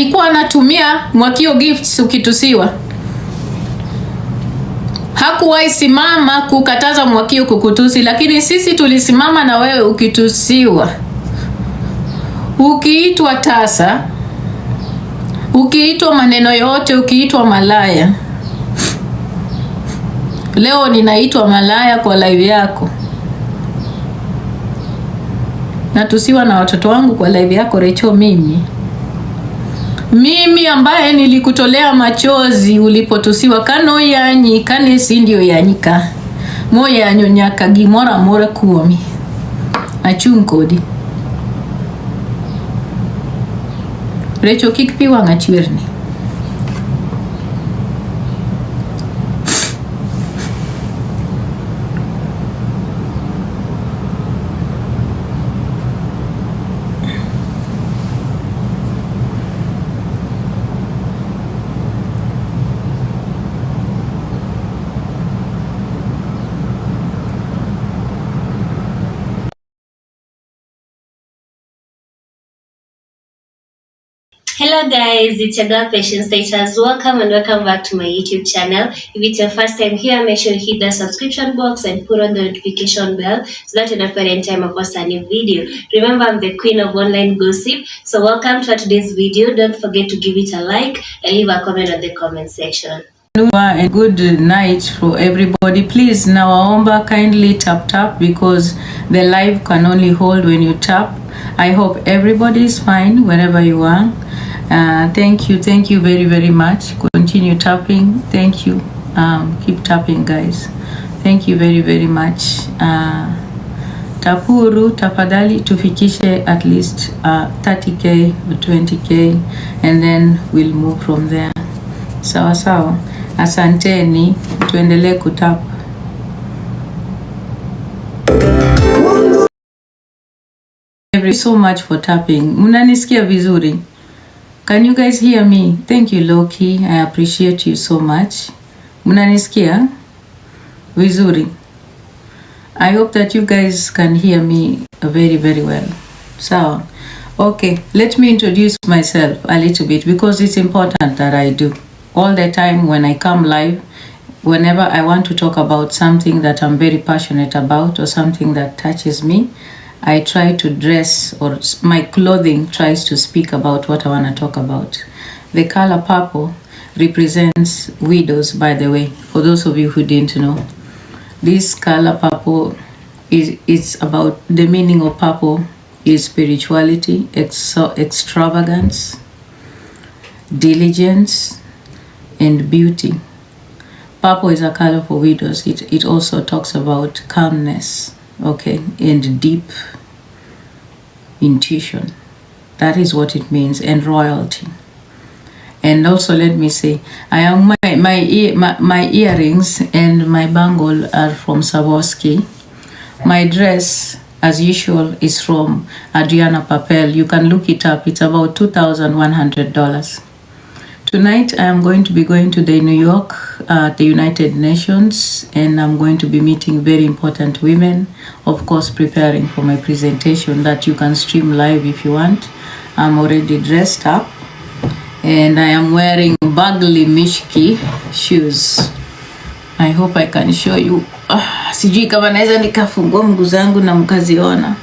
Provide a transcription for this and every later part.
alikuwa anatumia Mwakio gifts ukitusiwa. Hakuwahi simama kukataza Mwakio kukutusi, lakini sisi tulisimama na wewe ukitusiwa. Ukiitwa tasa, ukiitwa maneno yote, ukiitwa malaya. Leo ninaitwa malaya kwa live yako. Natusiwa na watoto wangu kwa live yako Rachael. Mimi ambaye nilikutolea machozi ulipotusiwa. Kano yanyi kane sindio yanyika moya nyonyaka gimora mora kuomi achunkodi Rachael kikpiwa ngachwirni. Hello guys, it's your girl Patience Status. Welcome and welcome back to my YouTube channel. If it's your first time here, make sure you hit the subscription box and put on the notification bell so that you don't any time I post a new video. Remember, I'm the queen of online gossip. So welcome to today's video. Don't forget to give it a like and leave a comment on the comment section. A good night for everybody. Please now Aomba kindly tap because the live can only hold when you tap. I hope everybody is fine wherever you are. Thank you very much. Continue tapping. Thank you. Keep tapping guys. Thank you very much. Tapuru tafadhali tufikishe at least 30k 20k and then we'll move from there. Sawa. Asanteni, tuendelee kutap. Thank you so much for tapping. Mnanisikia vizuri? Can you guys hear me? Thank you Loki. I appreciate you so much. Mnanisikia vizuri? I hope that you guys can hear me very well. So, okay, let me introduce myself a little bit because it's important that I do. All the time when I come live, whenever I want to talk about something that I'm very passionate about or something that touches me, I try to dress, or my clothing tries to speak about what I want to talk about. The color purple represents widows, by the way, for those of you who didn't know. This color purple it's about the meaning of purple is spirituality, extravagance, diligence, and beauty. Purple is a color for widows. It also talks about calmness, okay, and deep intuition. That is what it means, and royalty. And also, let me say, I am my earrings and my bangle are from Swarovski. My dress, as usual, is from Adriana Papel. You can look it up. It's about $2,100. Tonight, I am going to be going to New York, the United Nations, and I'm going to be meeting very important women. Of course, preparing for my presentation that you can stream live if you want. I'm already dressed up, and I am wearing Bagley Mishki shoes. I hope I can show you. Sijui kama naweza nikafungua mguu zangu na mkaziona.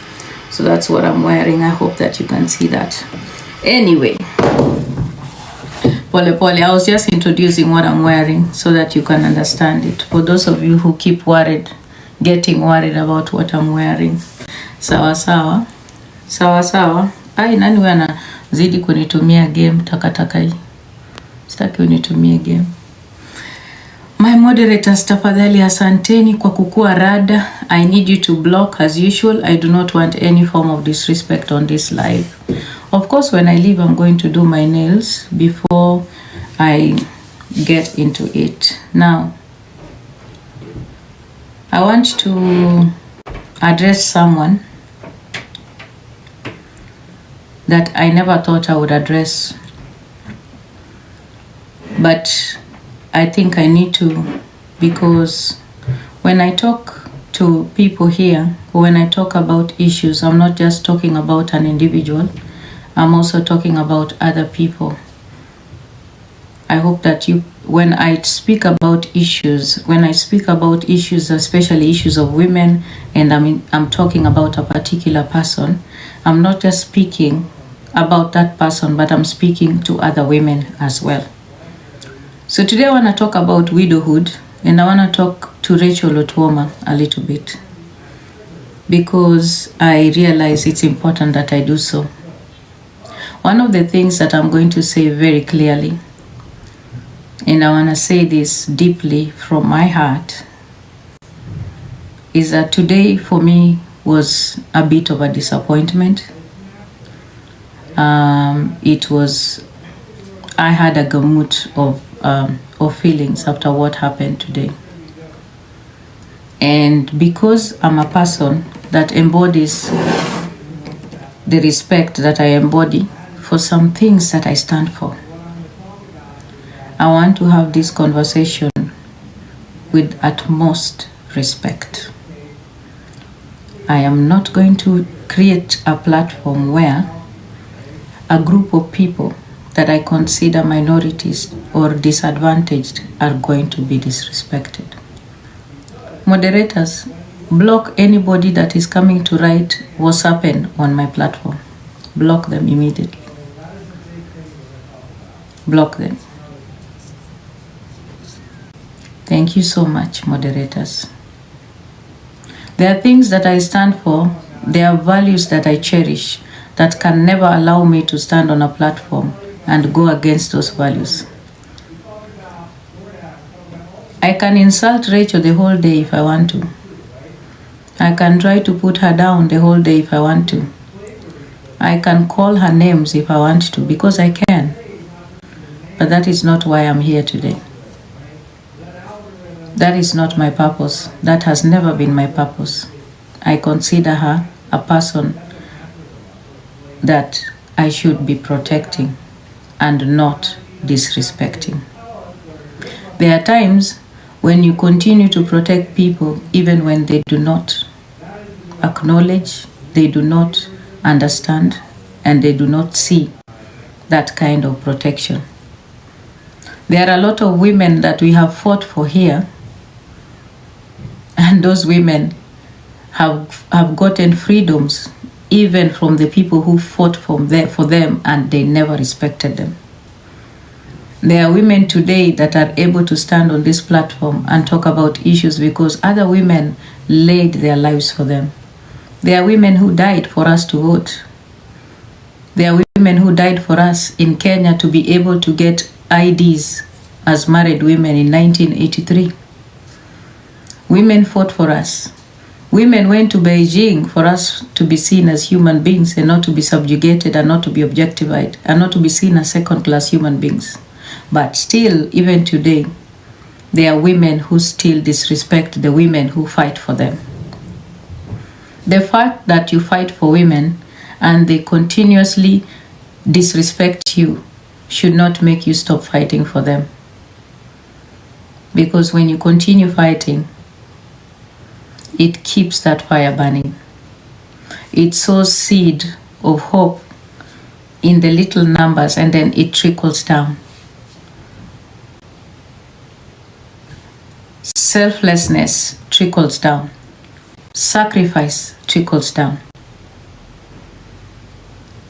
So that's what I'm wearing. I hope that you can see that. Anyway. Pole, I was just introducing what I'm wearing so that you can understand it. For those of you who keep getting worried about what I'm wearing. Sawa. Ai, nani wana zidi kunitumia game takataka hii. Sitaki unitumie game. My moderators, tafadhali asanteni kwa kukua rada. I need you to block as usual. I do not want any form of disrespect on this live. Of course, when I leave, I'm going to do my nails before I get into it. Now, I want to address someone that I never thought I would address. But I think I need to, because when I talk to people here, when I talk about issues, I'm not just talking about an individual. I'm also talking about other people. I hope that when I speak about issues, especially issues of women, and I'm talking about a particular person, I'm not just speaking about that person, but I'm speaking to other women as well. So today I want to talk about widowhood, and I want to talk to Rachael Otuoma a little bit, because I realize it's important that I do so. One of the things that I'm going to say very clearly, and I want to say this deeply from my heart, is that today for me was a bit of a disappointment. I had a gamut of feelings after what happened today. And because I'm a person that embodies the respect that I embody for some things that I stand for, I want to have this conversation with utmost respect. I am not going to create a platform where a group of people that I consider minorities or disadvantaged are going to be disrespected. Moderators, block anybody that is coming to write what's happened on my platform. Block them immediately. Block them. Thank you so much, moderators. There are things that I stand for, there are values that I cherish that can never allow me to stand on a platform and go against those values. I can insult Rachael the whole day if I want to. I can try to put her down the whole day if I want to. I can call her names if I want to, because I can. But that is not why I'm here today. That is not my purpose. That has never been my purpose. I consider her a person that I should be protecting and not disrespecting. There are times when you continue to protect people even when they do not acknowledge, they do not understand, and they do not see that kind of protection. There are a lot of women that we have fought for here, and those women have gotten freedoms even from the people who fought for them, and they never respected them. There are women today that are able to stand on this platform and talk about issues because other women laid their lives for them. There are women who died for us to vote. There are women who died for us in Kenya to be able to get IDs as married women in 1983. Women fought for us. Women went to Beijing for us to be seen as human beings and not to be subjugated and not to be objectified and not to be seen as second-class human beings. But still, even today, there are women who still disrespect the women who fight for them. The fact that you fight for women and they continuously disrespect you should not make you stop fighting for them. Because when you continue fighting, it keeps that fire burning. It sows seed of hope in the little numbers, and then it trickles down. Selflessness trickles down. Sacrifice trickles down.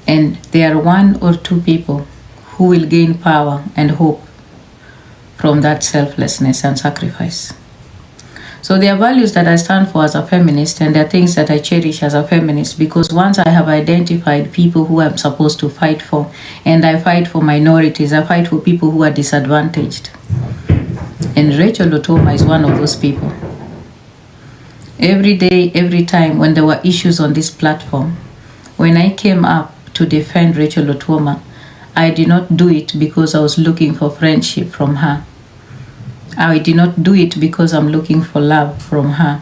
And there are one or two people who will gain power and hope from that selflessness and sacrifice. So there are values that I stand for as a feminist, and there are things that I cherish as a feminist, because once I have identified people who I'm supposed to fight for, and I fight for minorities, I fight for people who are disadvantaged. And Rachael Otuoma is one of those people. Every day, every time when there were issues on this platform, when I came up to defend Rachael Otuoma, I did not do it because I was looking for friendship from her. I did not do it because I'm looking for love from her.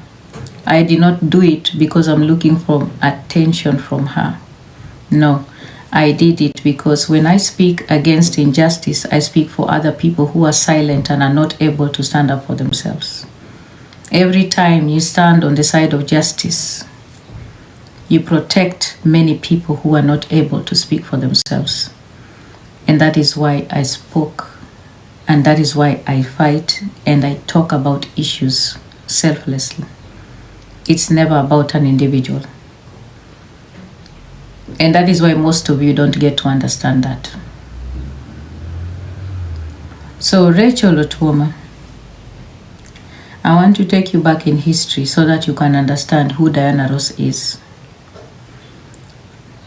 I did not do it because I'm looking for attention from her. No, I did it because when I speak against injustice, I speak for other people who are silent and are not able to stand up for themselves. Every time you stand on the side of justice, you protect many people who are not able to speak for themselves. And that is why I spoke And that is why I fight and I talk about issues selflessly. It's never about an individual. And that is why most of you don't get to understand that. So Rachael Otuoma, I want to take you back in history so that you can understand who Diana Ross is.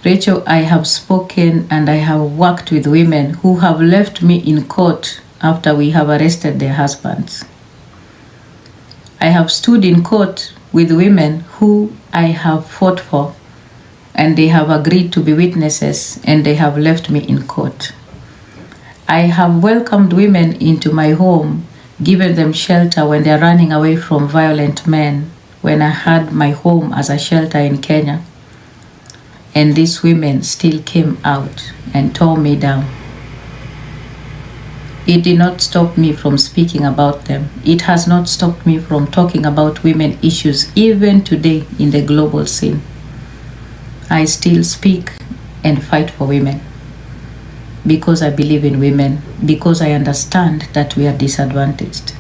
Rachael, I have spoken and I have worked with women who have left me in court after we have arrested their husbands. I have stood in court with women who I have fought for, and they have agreed to be witnesses, and they have left me in court. I have welcomed women into my home, given them shelter when they are running away from violent men, when I had my home as a shelter in Kenya. And these women still came out and tore me down. It did not stop me from speaking about them. It has not stopped me from talking about women issues, even today in the global scene. I still speak and fight for women because I believe in women, because I understand that we are disadvantaged.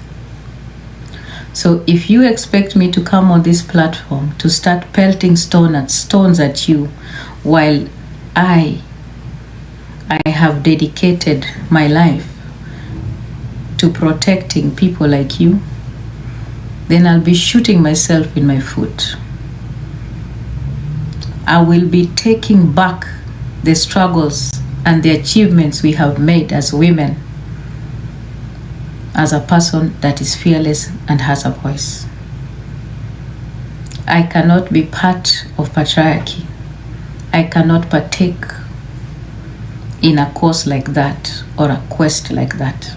So if you expect me to come on this platform to start pelting stones at you, while I have dedicated my life to protecting people like you, then I'll be shooting myself in my foot. I will be taking back the struggles and the achievements we have made as women, as a person that is fearless and has a voice. I cannot be part of patriarchy. I cannot partake in a course like that or a quest like that.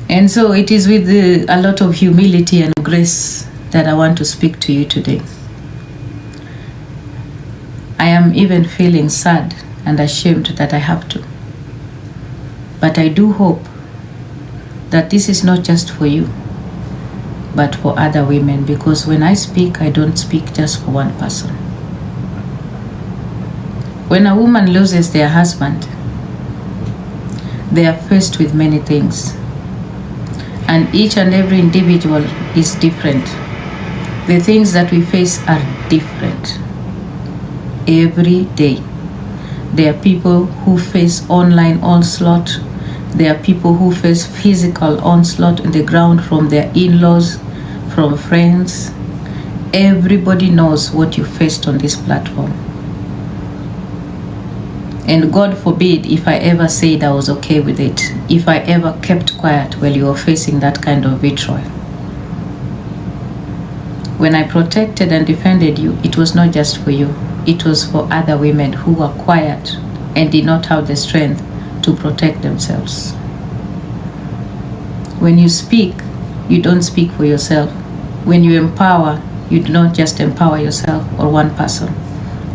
And so it is with a lot of humility and grace that I want to speak to you today. I am even feeling sad and ashamed that I have to. But I do hope that this is not just for you, but for other women, because when I speak, I don't speak just for one person. When a woman loses their husband, they are faced with many things. And each and every individual is different. The things that we face are different. Every day. There are people who face online onslaught. There are people who face physical onslaught on the ground from their in-laws, from friends. Everybody knows what you faced on this platform. And God forbid if I ever said I was okay with it, if I ever kept quiet while you were facing that kind of vitriol. When I protected and defended you, it was not just for you. It was for other women who were quiet and did not have the strength to protect themselves. When you speak, you don't speak for yourself. When you empower, you do not just empower yourself or one person.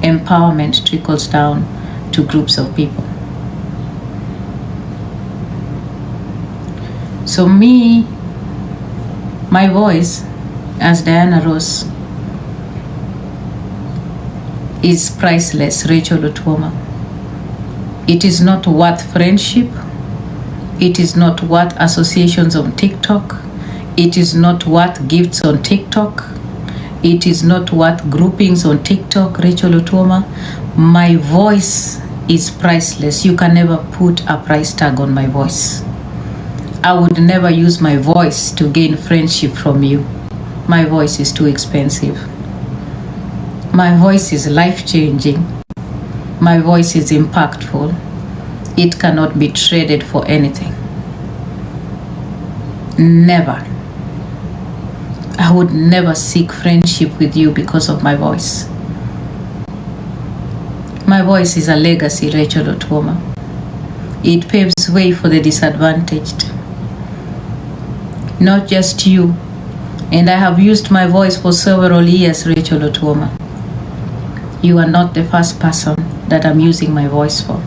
Empowerment trickles down to groups of people. So my voice as Diana Ross is priceless, Rachael Otuoma. It is not worth friendship. It is not worth associations on TikTok. It is not worth gifts on TikTok. It is not worth groupings on TikTok, Rachael Otuoma. My voice is priceless. You can never put a price tag on my voice. I would never use my voice to gain friendship from you. My voice is too expensive. My voice is life-changing. My voice is impactful. It cannot be traded for anything. Never. I would never seek friendship with you because of my voice. My voice is a legacy, Rachael Otuoma. It paves way for the disadvantaged. Not just you. And I have used my voice for several years, Rachael Otuoma. You are not the first person that I'm using my voice for.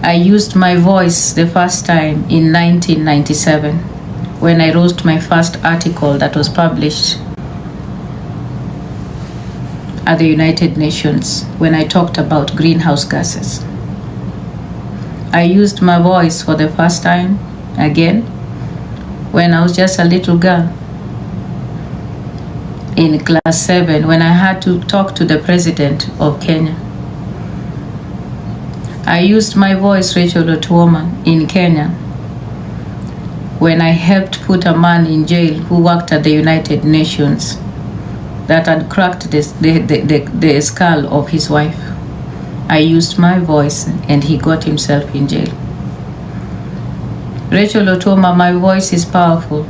I used my voice the first time in 1997 when I wrote my first article that was published at the United Nations when I talked about greenhouse gases. I used my voice for the first time again when I was just a little girl in class 7 when I had to talk to the president of Kenya. I used my voice, Rachael Otuoma, in Kenya when I helped put a man in jail who worked at the United Nations that had cracked the skull of his wife. I used my voice and he got himself in jail. Rachael Otuoma, my voice is powerful.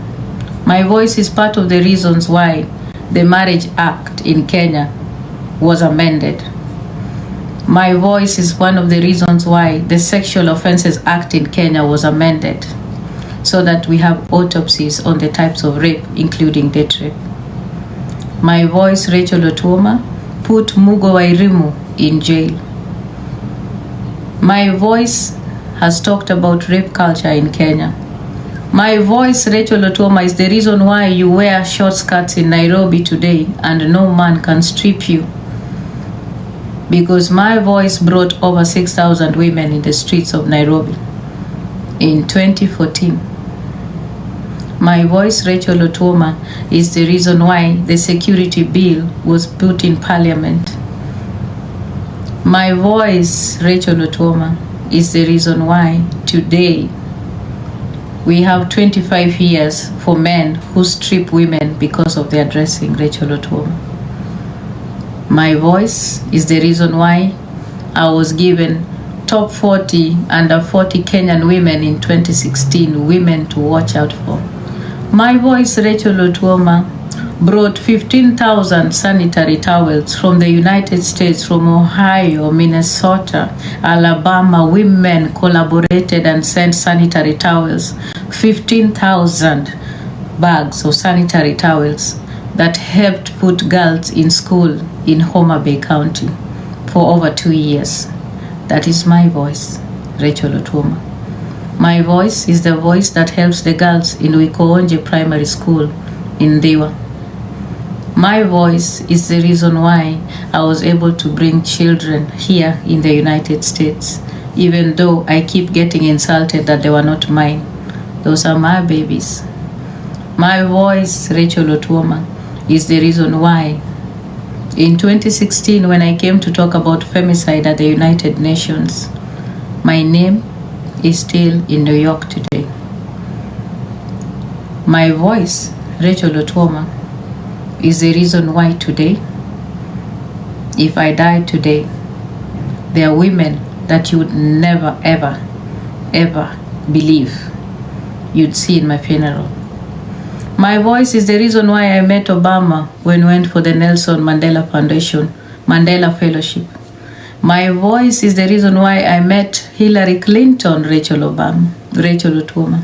My voice is part of the reasons why the Marriage Act in Kenya was amended. My voice is one of the reasons why the Sexual Offences Act in Kenya was amended, so that we have autopsies on the types of rape, including death rape. My voice, Rachael Otuoma, put Mugo Wairimu in jail. My voice has talked about rape culture in Kenya. My voice, Rachael Otuoma, is the reason why you wear short skirts in Nairobi today and no man can strip you. Because my voice brought over 6,000 women in the streets of Nairobi in 2014. My voice, Rachael Otuoma, is the reason why the security bill was put in parliament. My voice, Rachael Otuoma, is the reason why today we have 25 years for men who strip women because of their dressing, Rachael Otuoma. My voice is the reason why I was given top 40 under 40 Kenyan women in 2016, women to watch out for. My voice, Rachael Otuoma, brought 15,000 sanitary towels from the United States, from Ohio, Minnesota, Alabama. Women collaborated and sent sanitary towels, 15,000 bags of sanitary towels that helped put girls in school in Homa Bay County for over 2 years. That is my voice, Rachael Otuoma. My voice is the voice that helps the girls in Wikoonje Primary School in Diwa. My voice is the reason why I was able to bring children here in the United States, even though I keep getting insulted that they were not mine. Those are my babies. My voice, Rachael Otuoma, is the reason why in 2016, when I came to talk about femicide at the United Nations, my name is still in New York today. My voice, Rachael Otuoma, is the reason why today, if I died today, there are women that you would never, ever, ever believe you'd see in my funeral. My voice is the reason why I met Obama when we went for the Nelson Mandela Foundation, Mandela Fellowship. My voice is the reason why I met Hillary Clinton, Rachael Otuoma.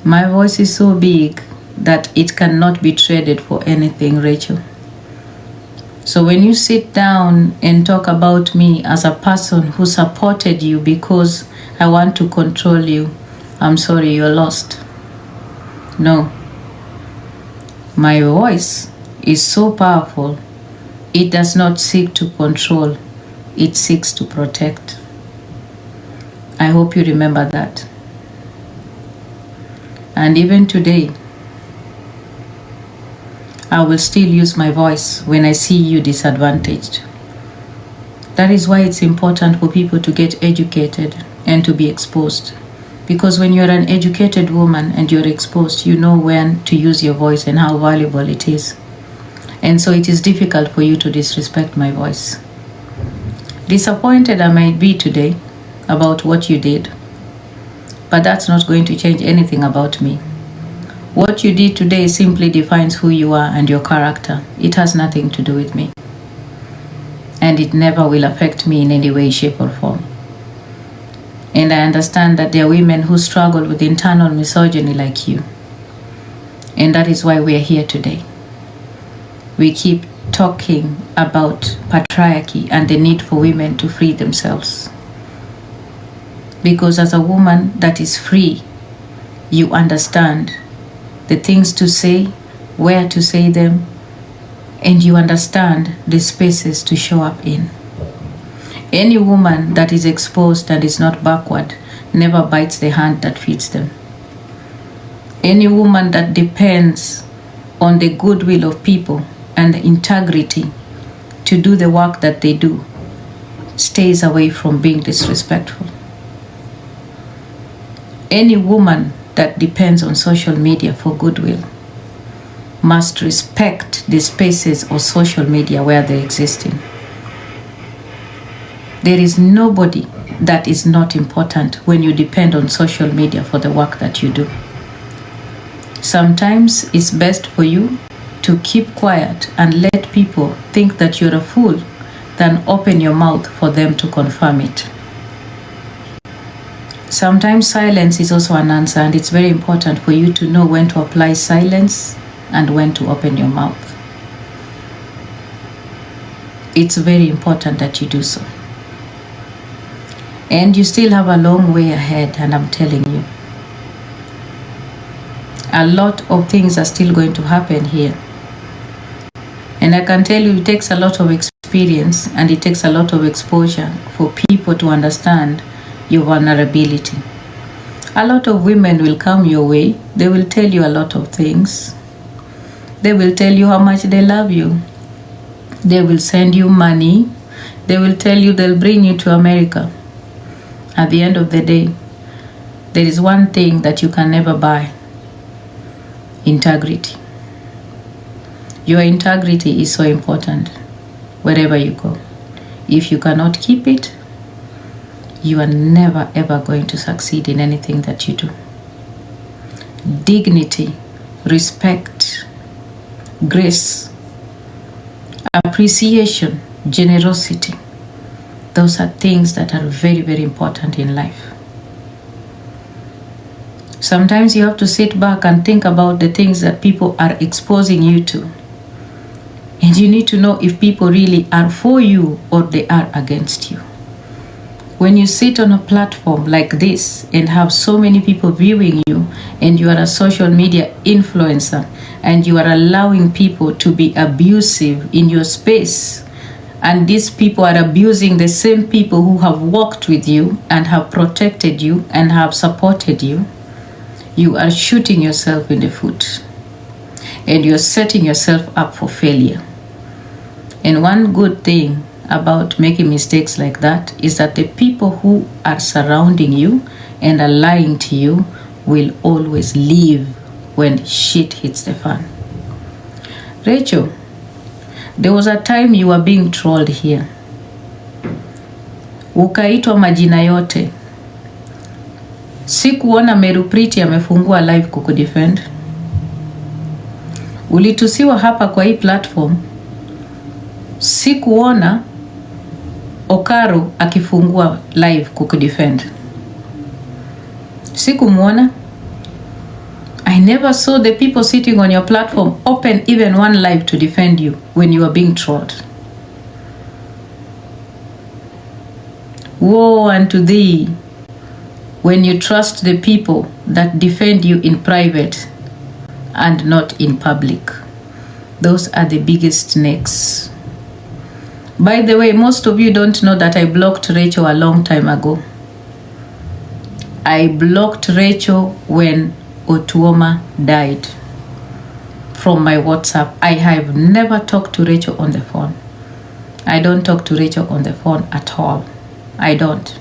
My voice is so big that it cannot be traded for anything, Rachael. So when you sit down and talk about me as a person who supported you because I want to control you, I'm sorry, you're lost. No. My voice is so powerful, it does not seek to control, it seeks to protect. I hope you remember that. And even today, I will still use my voice when I see you disadvantaged. That is why it's important for people to get educated and to be exposed. Because when you're an educated woman and you're exposed, you know when to use your voice and how valuable it is. And so it is difficult for you to disrespect my voice. Disappointed I might be today about what you did, but that's not going to change anything about me. What you did today simply defines who you are and your character. It has nothing to do with me. And it never will affect me in any way, shape, or form. And I understand that there are women who struggle with internal misogyny like you. And that is why we are here today. We keep talking about patriarchy and the need for women to free themselves. Because as a woman that is free, you understand the things to say, where to say them, and you understand the spaces to show up in. Any woman that is exposed and is not backward never bites the hand that feeds them. Any woman that depends on the goodwill of people and the integrity to do the work that they do stays away from being disrespectful. Any woman that depends on social media for goodwill must respect the spaces of social media where they exist in. There is nobody that is not important when you depend on social media for the work that you do. Sometimes it's best for you to keep quiet and let people think that you're a fool than open your mouth for them to confirm it. Sometimes silence is also an answer, and it's very important for you to know when to apply silence and when to open your mouth. It's very important that you do so. And you still have a long way ahead, and I'm telling you, a lot of things are still going to happen here. And I can tell you it takes a lot of experience and it takes a lot of exposure for people to understand your vulnerability. A lot of women will come your way. They will tell you a lot of things. They will tell you how much they love you. They will send you money. They will tell you they'll bring you to America. At the end of the day, there is one thing that you can never buy: integrity. Your integrity is so important wherever you go. If you cannot keep it, you are never ever going to succeed in anything that you do. Dignity, respect, grace, appreciation, generosity. Those are things that are very, very important in life. Sometimes you have to sit back and think about the things that people are exposing you to. And you need to know if people really are for you or they are against you. When you sit on a platform like this and have so many people viewing you, and you are a social media influencer, and you are allowing people to be abusive in your space, and these people are abusing the same people who have walked with you and have protected you and have supported you, you are shooting yourself in the foot. And you're setting yourself up for failure. And one good thing about making mistakes like that is that the people who are surrounding you and are lying to you will always leave when shit hits the fan. Rachel, there was a time you were being trolled here. Ukaitwa majina yote. Sikuona Merupriti amefungua live kukudefend. Ulitusiwa hapa kwa hii platform. Sikuona Okaro akifungua live kukudefend. Sikumuona. I never saw the people sitting on your platform open even one live to defend you when you were being trolled. Woe unto thee when you trust the people that defend you in private and not in public. Those are the biggest snakes. By the way, most of you don't know that I blocked Rachael a long time ago. I blocked Rachael when Otuoma died from my WhatsApp. I have never talked to Rachael on the phone. I don't talk to Rachael on the phone at all. I don't.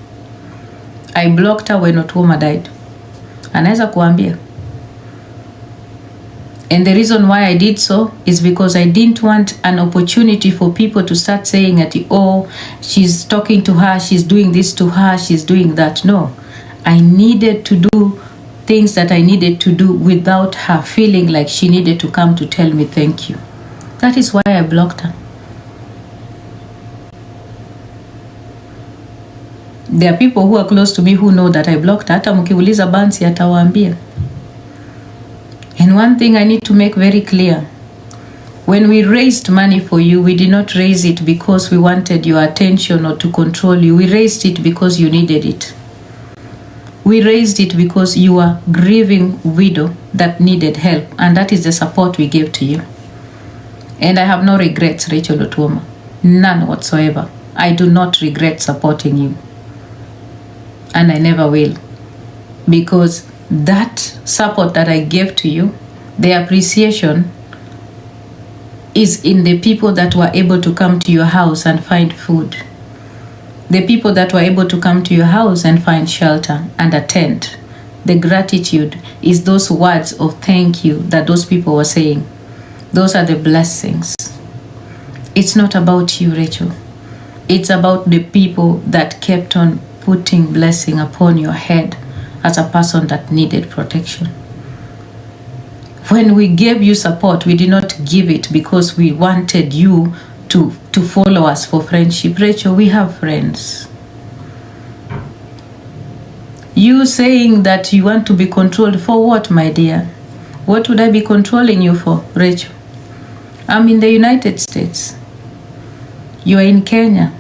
I blocked her when Otuoma died. Anaweza kuambia. And the reason why I did so is because I didn't want an opportunity for people to start saying that, oh, she's talking to her, she's doing this to her, she's doing that. No. I needed to do things that I needed to do without her feeling like she needed to come to tell me thank you. That is why I blocked her. There are people who are close to me who know that I blocked her. Hata mkiuliza Bansi atawaambia. And one thing I need to make very clear. When we raised money for you, we did not raise it because we wanted your attention or to control you. We raised it because you needed it. We raised it because you are a grieving widow that needed help, and that is the support we gave to you. And I have no regrets, Rachael Otuoma. None whatsoever. I do not regret supporting you. And I never will. Because that support that I gave to you, the appreciation is in the people that were able to come to your house and find food. The people that were able to come to your house and find shelter and a tent. The gratitude is those words of thank you that those people were saying. Those are the blessings. It's not about you, Rachel. It's about the people that kept on putting blessing upon your head as a person that needed protection. When we gave you support, we did not give it because we wanted you to follow us for friendship. Rachel, we have friends. You saying that you want to be controlled for what, my dear? What would I be controlling you for, Rachel? I'm in the United States. You are in Kenya.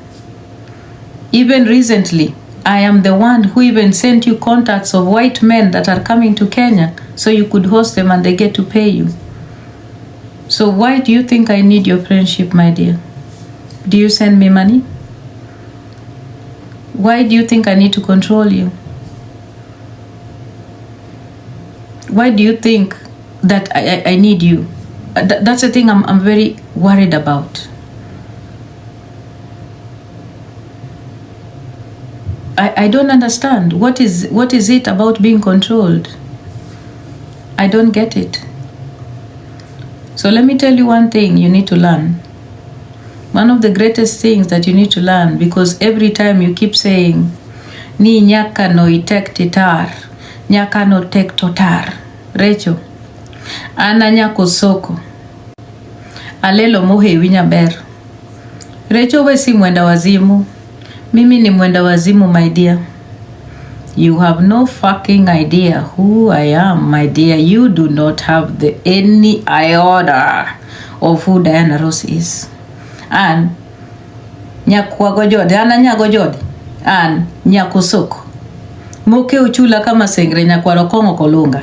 Even recently, I am the one who even sent you contacts of white men that are coming to Kenya so you could host them and they get to pay you. So why do you think I need your friendship, my dear? Do you send me money? Why do you think I need to control you? Why do you think that I need you? That's the thing I'm very worried about. I don't understand. What is it about being controlled? I don't get it. So let me tell you one thing you need to learn. One of the greatest things that you need to learn, because every time you keep saying, ni nyaka no itek titar, nyaka no tek totar. Rachel, ana nyako soko. Alelo mohe winya ber. Rachel, we si mwenda wazimu. Mimi ni mwenda wazimu, my dear. You have no fucking idea who I am, my dear. You do not have any iota of who Diana Ross is. And nyakwa gojode, ana nyagojode. And nyakosoko. Moke uchula kama sengre nyakwa rokongo kolunga.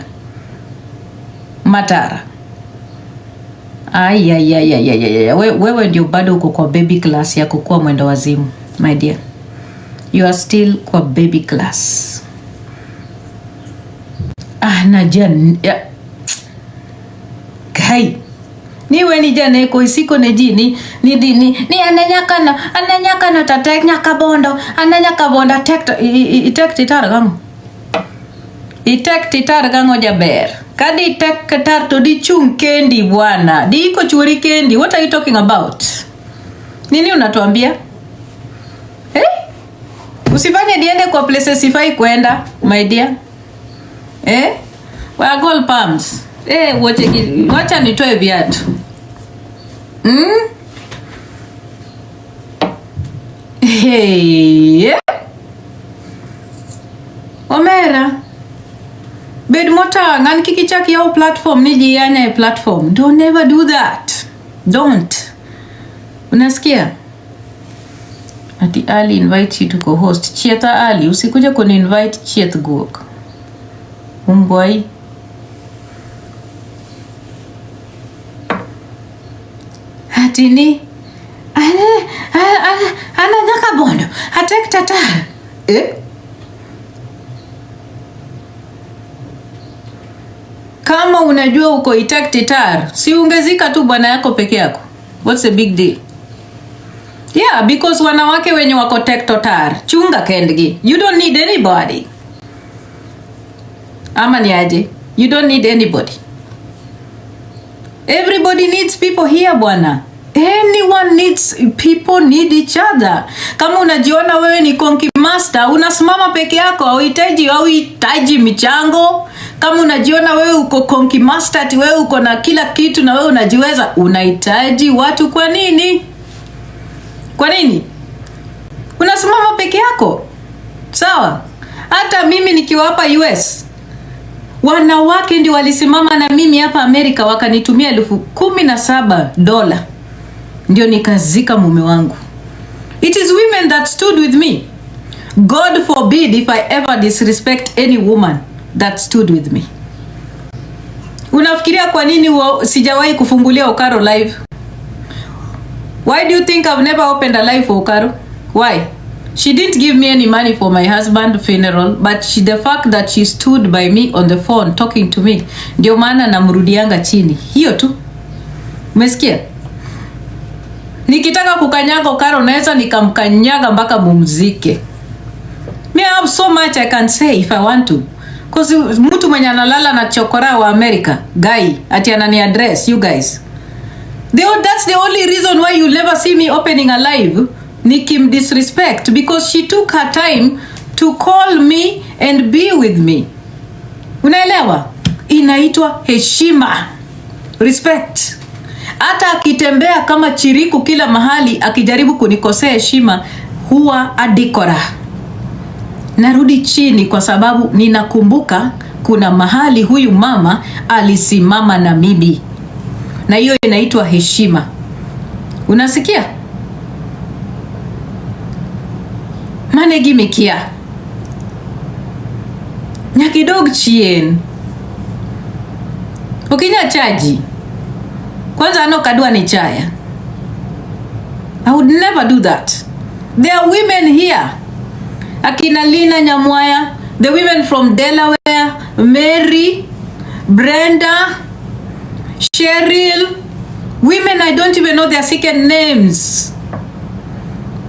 Matara. Ay. Wewe ndio bado uko kwa baby class ya kukua mwenda wazimu, my dear. You are still kwa baby class. Na jan kai niwe ni jane ko isiko ne jini ni ananyaka na tatek nyaka bondo ananyaka bonda tek titar gango jaber kadi tek titar to di chung kendi bwana di iko chuori kendi. What are you talking about? Nini unatuambia? Usifanye diende kwa places sifai kwenda, my dear. Wa gold palms. Wacha nitoe viatu. Omera. Bed mota ngan kikichaki yao platform niji yanya platform. Don't ever do that. Don't. Unasikia? Ati Ali invite you to co-host. Chieta Ali, usikuja kuni invite Chiet Guok. Umboy. Ati ni ana nyaka bondo. Hatek tatar. Kama unajua uko itak titar, si ungezika tu bwana yako peke yako. What's the big deal? Yeah, because wanawake wenye wako tek totar, chunga kendgi. You don't need anybody. Ama ni aje? You don't need anybody. Everybody needs people here, bwana. Anyone needs people, need each other. Kama unajiona wewe ni konki master, unasimama peke yako, hauhitaji michango. Kama unajiona wewe uko konki master, ati wewe uko na kila kitu na wewe unajiweza, unahitaji watu kwa nini? Kwa nini? Unasimama peke yako. Sawa? Hata mimi nikiwa hapa US, wanawake ndio walisimama na mimi hapa Amerika wakanitumia $17,000. Ndio nikazika mume wangu. It is women that stood with me. God forbid if I ever disrespect any woman that stood with me. Unafikiria kwa nini sijawahi kufungulia Okaro live? Why do you think I've never opened a live for Okaro? Why? She didn't give me any money for my husband's funeral, but the fact that she stood by me on the phone talking to me, ndio maana namrudianga chini. Hiyo tu. Umesikia? Nikitaka kukanyaga Okaro naweza nikamkanyaga mpaka mumzike. Me I have so much I can say if I want to. Because mtu mwenye analala na chokora wa America, guy, ati anani address you guys. That's the only reason why you never see me opening a live. Nikim disrespect because she took her time to call me and be with me. Unaelewa? Inaitwa heshima. Respect. Hata akitembea kama chiriku kila mahali akijaribu kunikosea heshima huwa adikora. Narudi chini kwa sababu ninakumbuka kuna mahali huyu mama alisimama na mimi. Na hiyo inaitwa heshima. Unasikia? Manegi mikia. Nyakidog chien. Ukinya chaji. Kwanza ano kadua ni chaya. I would never do that. There are women here. Akina Lina Nyamwaya, the women from Delaware, Mary, Brenda, Cheryl, women I don't even know their second names.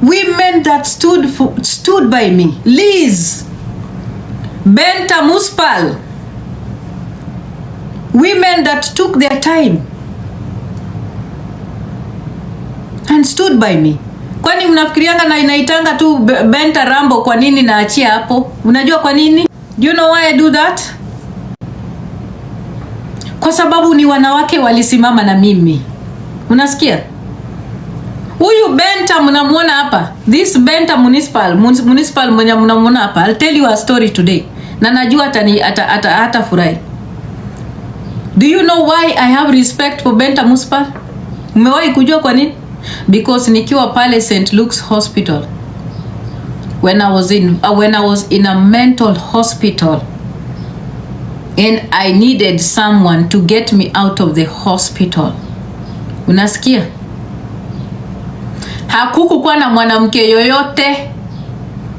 Women that stood by me. Liz, Benta Muspal. Women that took their time and stood by me. Kwani mnafikirianga na inaitanga tu Benta Rambo kwa nini naachia hapo? Unajua kwa nini? Do you know why I do that? Kwa sababu ni wanawake walisimama na mimi. Unasikia? Huyu Benta mnamuona hapa. This Benta municipal mwenye mnamuona hapa. I'll tell you a story today. Na najua hata furahi. Do you know why I have respect for Benta Municipal? Umewahi kujua kwa nini? Because nikiwa pale St. Luke's Hospital, when I was in a mental hospital and I needed someone to get me out of the hospital. Unasikia? Hakukuwa na mwanamke yoyote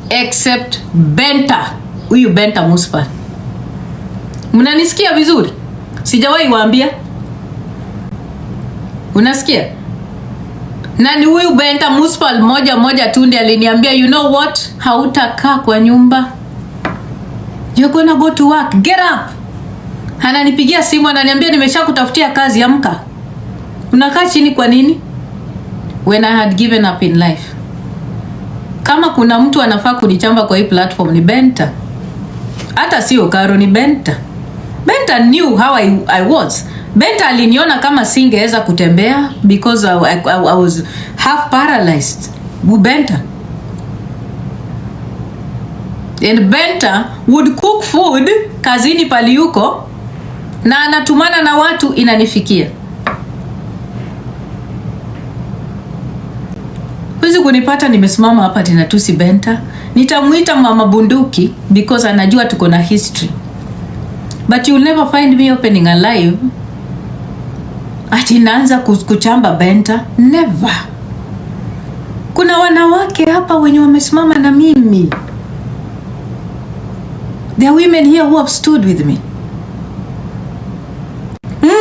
except Benta. Huyu Benta Municipal. Mnanisikia vizuri? Sijawahi waambia. Unasikia? Na ni huyu Benta Municipal moja tu ndiye aliniambia, you know what? Hautakaa kwa nyumba. You're gonna go to work. Get up. Ananipigia simu ananiambia nimeshakutafutia kazi, amka. Unakaa chini kwa nini? When I had given up in life. Kama kuna mtu anafaa kunichamba kwa hii platform ni Benta. Hata sio Okaro, ni Benta. Benta knew how I was. Benta aliniona kama singeweza kutembea because I was half paralyzed. Benta. And Benta would cook food kazini pali yuko na anatumana na watu inanifikia. Huwezi kunipata nimesimama hapa tena tusi Benta. Nitamuita mama bunduki because anajua tuko na history. But you'll never find me opening a live ati naanza kuchamba Benta. Never. Kuna wanawake hapa wenye wamesimama na mimi. There are women here who have stood with me.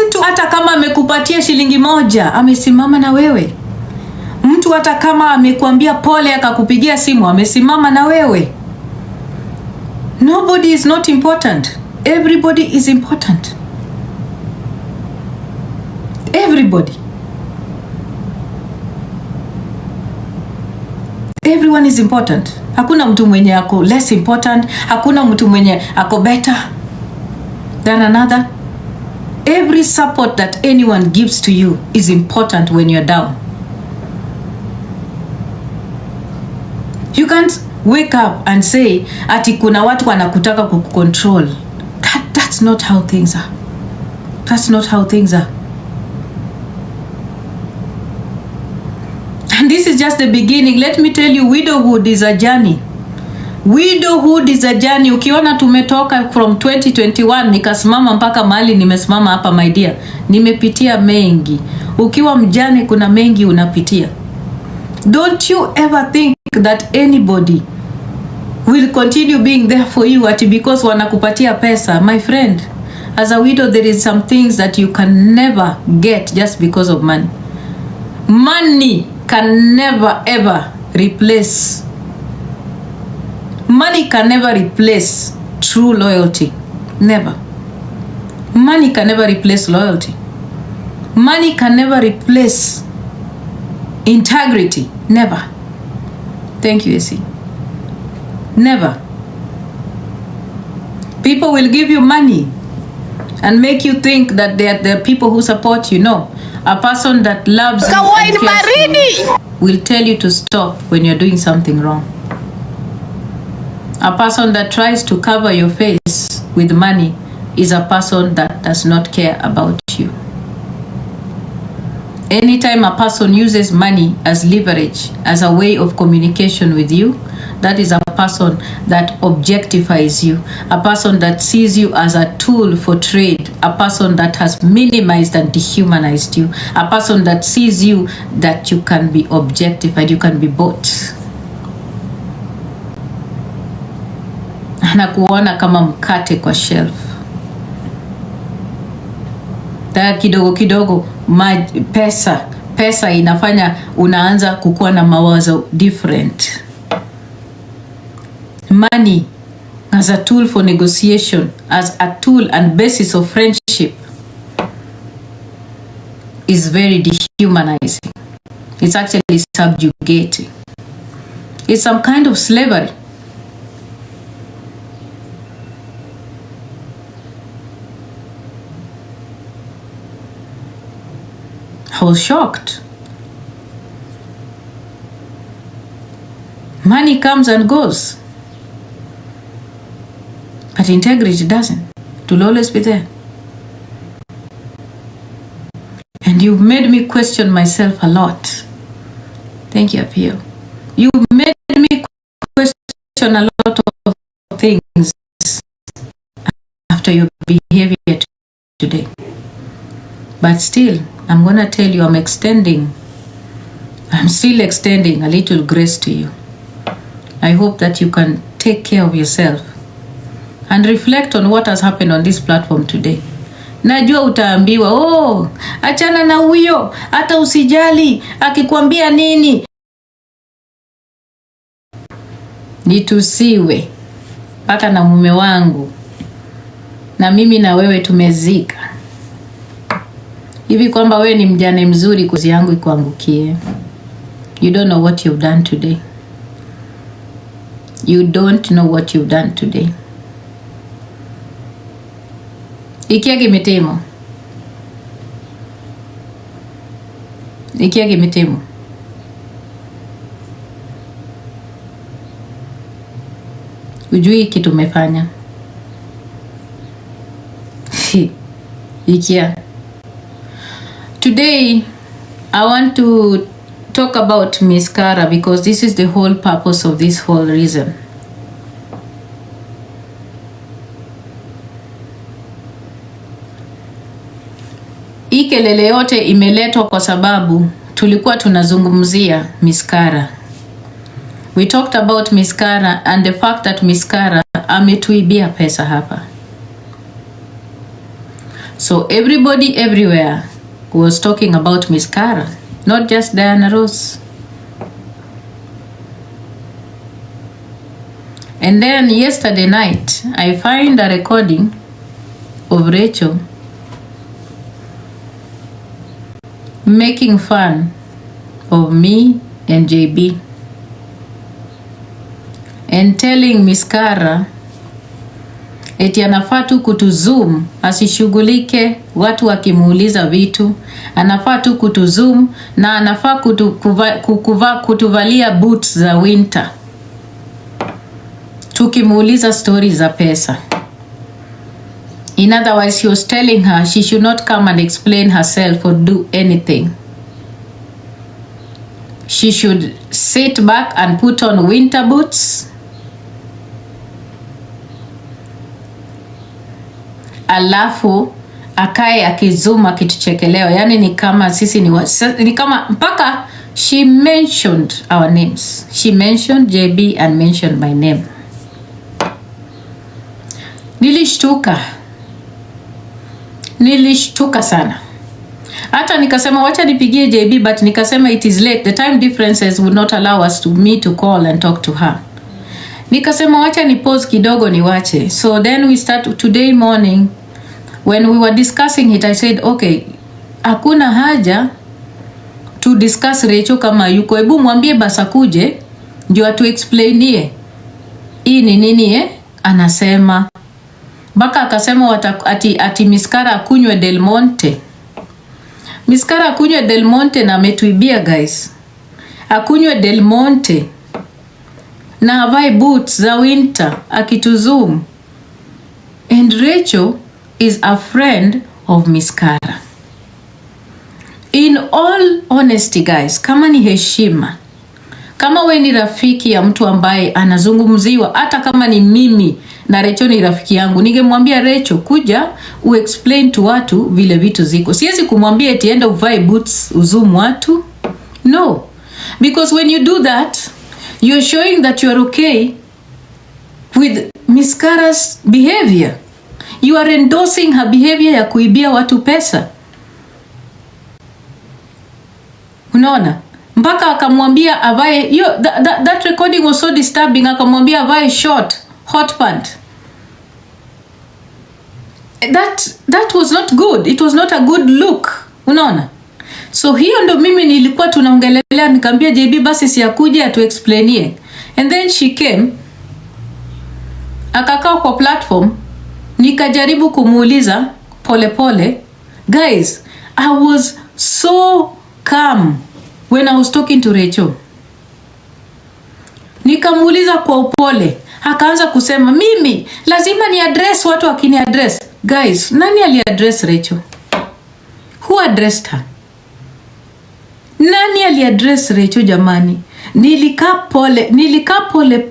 Mtu hata kama amekupatia shilingi moja amesimama na wewe. Mtu hata kama amekuambia pole akakupigia simu amesimama na wewe. Nobody is not important. Everybody is important. Everybody. Everyone is important. Hakuna mtu mwenye ako less important. Hakuna mtu mwenye ako better than another. Every support that anyone gives to you is important when you're down. You can't wake up and say ati kuna watu wanakutaka kucontrol. That's not how things are. That's not how things are. And this is just the beginning. Let me tell you, widowhood is a journey. Widowhood is a journey. Ukiona tumetoka from 2021 nikasimama mpaka mahali nimesimama hapa, my dear, nimepitia mengi. Ukiwa mjane kuna mengi unapitia. Don't you ever think that anybody will continue being there for you ati because wanakupatia pesa. My friend, as a widow, there is some things that you can never get just because of money. Money can never ever replace. Money can never replace true loyalty. Never. Money can never replace loyalty. Money can never replace integrity. Never. Thank you, AC. Never. People will give you money and make you think that they are the people who support you. No. A person that loves you and cares for you will tell you to stop when you're doing something wrong. A person that tries to cover your face with money is a person that does not care about you. Anytime a person uses money as leverage, as a way of communication with you, that is a person that objectifies you, a person that sees you as a tool for trade, a person that has minimized and dehumanized you, a person that sees you that you can be objectified, you can be bought. Anakuona kama mkate kwa shelf. Kidogo kidogo pesa inafanya unaanza kukuwa na mawazo different. Money as a tool for negotiation, as a tool and basis of friendship is very dehumanizing. It's actually subjugating. It's some kind of slavery. I was shocked. Money comes and goes, but integrity doesn't. It will always be there. And you've made me question myself a lot. Thank you, Apio. You've made me question a lot of things after your behavior today. But still, I'm going to tell you, I'm still extending a little grace to you. I hope that you can take care of yourself and reflect on what has happened on this platform today. Najua utaambiwa, achana na huyo, hata usijali, akikwambia nini. Nitusiwe, paka na mume wangu, na mimi na wewe tumezika. Hivi kwamba wewe ni mjane mzuri kuzi yangu ikuangukie. You don't know what you've done today. You don't know what you've done today. Ikiage mitemo. Ujui kitu umefanya. Ikia. Today, I want to talk about Mcara because this is the whole purpose of this whole reason. Hii kelele yote imeletwa kwa sababu tulikuwa tunazungumzia Mcara. We talked about Mcara and the fact that Mcara ametuibia pesa hapa. So everybody everywhere was talking about Mcara, not just Diana Ross. And then yesterday night, I find a recording of Rachael making fun of me and JB and telling Mcara eti anafaa tu kutuzoom asishughulike watu wakimuuliza vitu, anafaa tu kutuzoom na anafaa kutuvalia boots za winter tukimuuliza stories za pesa. In other words, he was telling her she should not come and explain herself or do anything. She should sit back and put on winter boots, alafu akae akizuma kituchekeleo. Yani ni kama sisi ni kama mpaka She mentioned our names. She mentioned JB and mentioned my name. Nilishtuka sana. Hata nikasema wacha nipigie JB, but nikasema it is late. The time differences would not allow us to call and talk to her. Nikasema wacha ni pause kidogo niwache. So then we start today morning. When we were discussing it, I said, okay, hakuna haja to discuss Rachael kama yuko. Hebu mwambie basa kuje ndio atu explainie hii ni nini anasema. Baka akasema ati Mcara akunywe Del Monte. Mcara akunywe Del Monte na ametuibia guys. Akunywe Del Monte na avae boots za winter akituzoom. And Rachael is a friend of Mcara. In all honesty guys, kama ni heshima, kama we ni rafiki ya mtu ambaye anazungumziwa, hata kama ni mimi na Rachael ni rafiki yangu, ningemwambia Rachael kuja explain to watu vile vitu ziko. Siwezi kumwambia eti enda uvae boots uzoom watu. No. Because when you do that, you're showing that you are okay with Mcara's behavior. You are endorsing her behavior ya kuibia watu pesa. Unaona? Mpaka akamwambia avae that recording was so disturbing. Akamwambia avae hot pant. That was not good. It was not a good look. Unaona? So hiyo ndo mimi nilikuwa tunaongelelea, nikamwambia JB basi si akuje atu explainie. And then she came. Akakaa kwa platform, nikajaribu kumuuliza pole. Guys, I was so calm when I was talking to Rachael. Nikamuuliza kwa upole, akaanza kusema mimi lazima ni address watu wakini address. Guys, nani ali address Rachael? Who addressed her? Nani ali address Rachael jamani? Nilikaa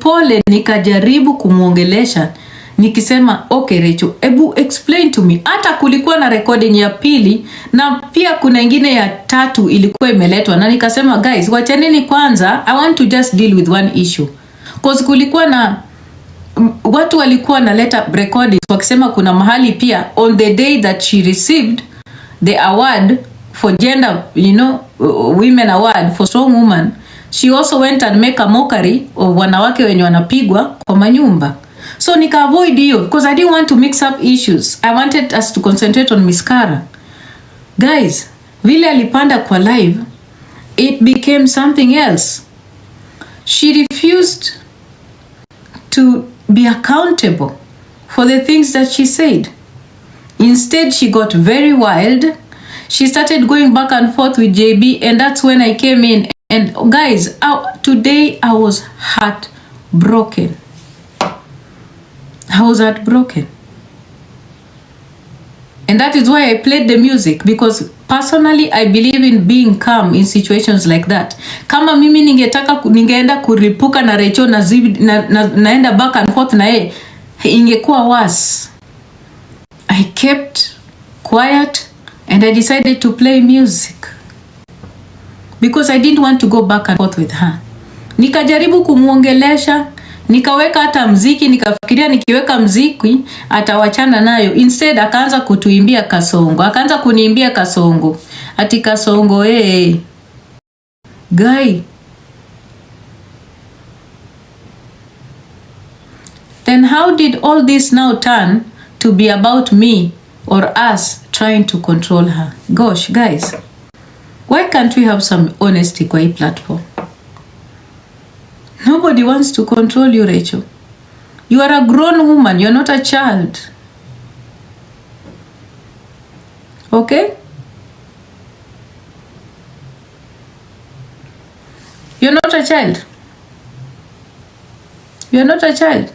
pole nikajaribu kumuongelesha. Nikisema okay Rachael, ebu explain to me. Hata kulikuwa na recording ya pili na pia kuna ingine ya tatu ilikuwa imeletwa, na nikasema guys, wachaneni kwanza, I want to just deal with one issue. Cause kulikuwa na watu walikuwa naleta recordings wakisema kuna mahali pia on the day that she received the award for gender, women award for strong woman, she also went and make a mockery of wanawake wenye wanapigwa kwa manyumba. So nika avoid hiyo because I didn't want to mix up issues. I wanted us to concentrate on Mcara. Guys, vile alipanda kwa live, it became something else. She refused to be accountable for the things that she said. Instead, she got very wild. She started going back and forth with JB, and that's when I came in. And guys, today I was heartbroken. I was heartbroken. And that is why I played the music, because personally I believe in being calm in situations like that. Kama mimi ningeenda kuripuka na Rachael naenda back and forth na ingekuwa worse. I kept quiet and I decided to play music because I didn't want to go back and forth with her. Nikajaribu kumuongelesha, nikaweka hata mziki, nikafikiria nikiweka mziki atawachana nayo. Instead akaanza kutuimbia kasongo. Akaanza kuniimbia kasongo. Ati kasongo guy. Then how did all this now turn to be about me or us trying to control her? Gosh, guys. Why can't we have some honesty kwa hii platform? Nobody wants to control you, Rachael. You are a grown woman. You're not a child. Okay? You're not a child. You're not a child.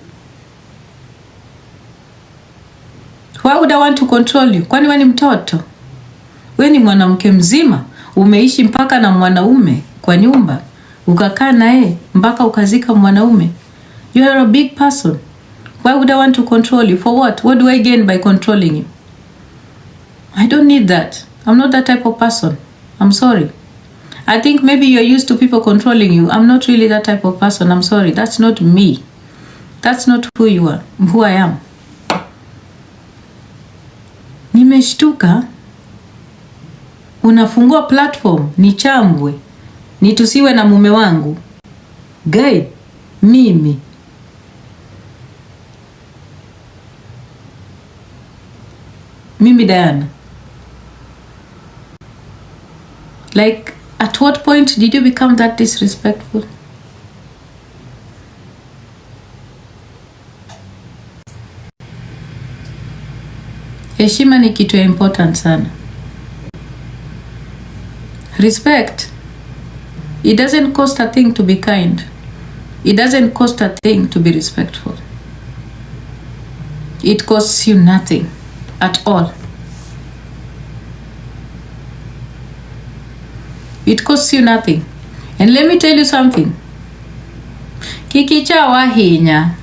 Why would I want to control you? Kwani wewe ni mtoto? Wewe ni mwanamke mzima. Umeishi mpaka na mwanaume kwa nyumba. Ukakaa naye mpaka ukazika mwanaume. You are a big person. Why would I want to control you? For what? What do I gain by controlling you? I don't need that. I'm not that type of person. I'm sorry. I think maybe you're used to people controlling you. I'm not really that type of person. I'm sorry. That's not me. That's not who I am. Nimeshtuka. Unafungua platform nichambwe, nitusiwe na mume wangu. Guy, mimi Diana. Like, at what point did you become that disrespectful? Heshima ni kitu important sana. Respect. It doesn't cost a thing to be kind. It doesn't cost a thing to be respectful. It costs you nothing at all. It costs you nothing. And let me tell you something. Kikicha wahinya.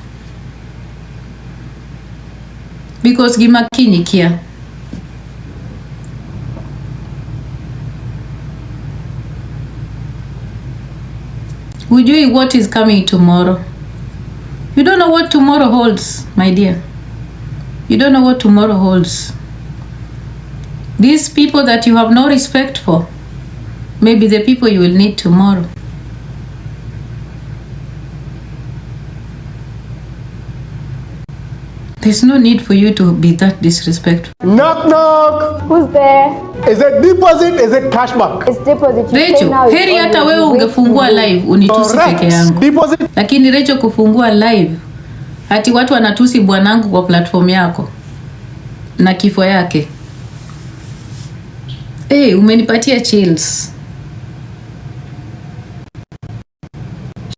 Because gimakini kia. Hujui what is coming tomorrow. You don't know what tomorrow holds, my dear. You don't know what tomorrow holds. These people that you have no respect for, maybe the people you will need tomorrow. There's no need for you to be that disrespectful. Knock knock. Who's there? Is it deposit? Is it cashback? It's deposit. Rachel, heri hata wewe ungefungua live unitusi peke yangu. Deposit. Lakini Rachel kufungua live hati watu wanatusi bwanangu kwa platform yako na kifo yake. Umenipatia chills.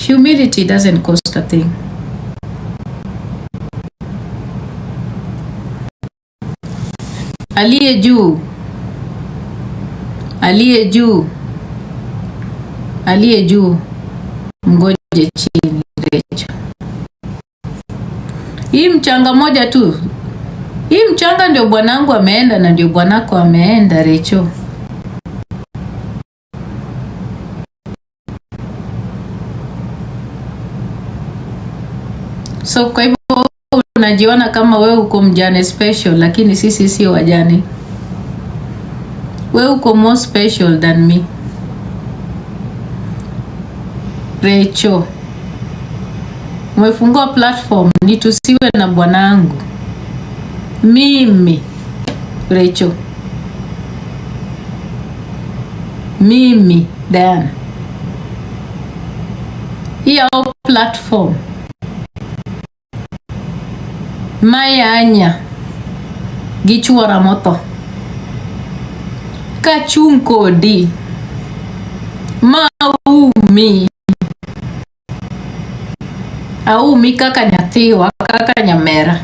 Humility doesn't cost a thing. Aliye juu. Aliye juu. Aliye juu. Mgoje chini, Rachel. Hii mchanga moja tu. Hii mchanga ndio bwanangu ameenda na ndio bwanako ameenda, Rachel. So kwa hivyo unajiona kama wewe uko mjane special, lakini sisi sio wajane. Wewe uko more special than me. Rachel, umefungua platform nitusiwe na bwanangu. Mimi Rachel, mimi Diana, hiyo platform mayanya gichuora moto kachunkodi maumi aumi kaka nyathiwa kaka nyamera.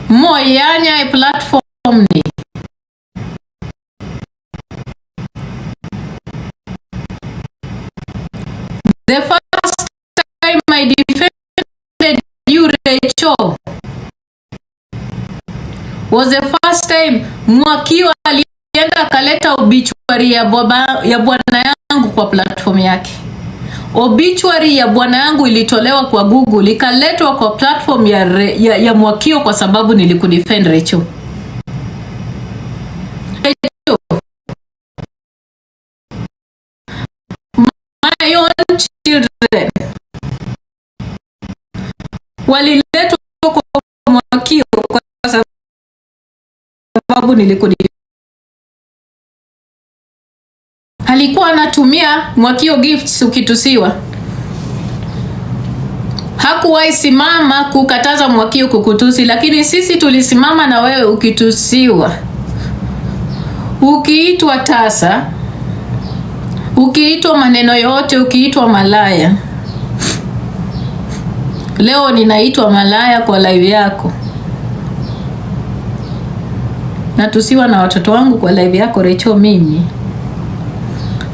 Moyanya e platform ni the first time I defended you, Rachael, was the first time Mwakiwa alienda kaleta obituary ya bwana yangu kwa platform yake. Obituary ya bwana yangu ilitolewa kwa Google, ikaletwa kwa platform ya Mwakio kwa sababu nilikudefend Rachael. My own children waliletwa kwa Mwakio kwa sababu nilikudefend. Alikuwa anatumia Mwakio gifts ukitusiwa. Hakuwahi simama kukataza Mwakio kukutusi, lakini sisi tulisimama na wewe ukitusiwa. Ukiitwa tasa, ukiitwa maneno yote, ukiitwa malaya. Leo ninaitwa malaya kwa live yako. Natusiwa na watoto wangu kwa live yako, Rachael.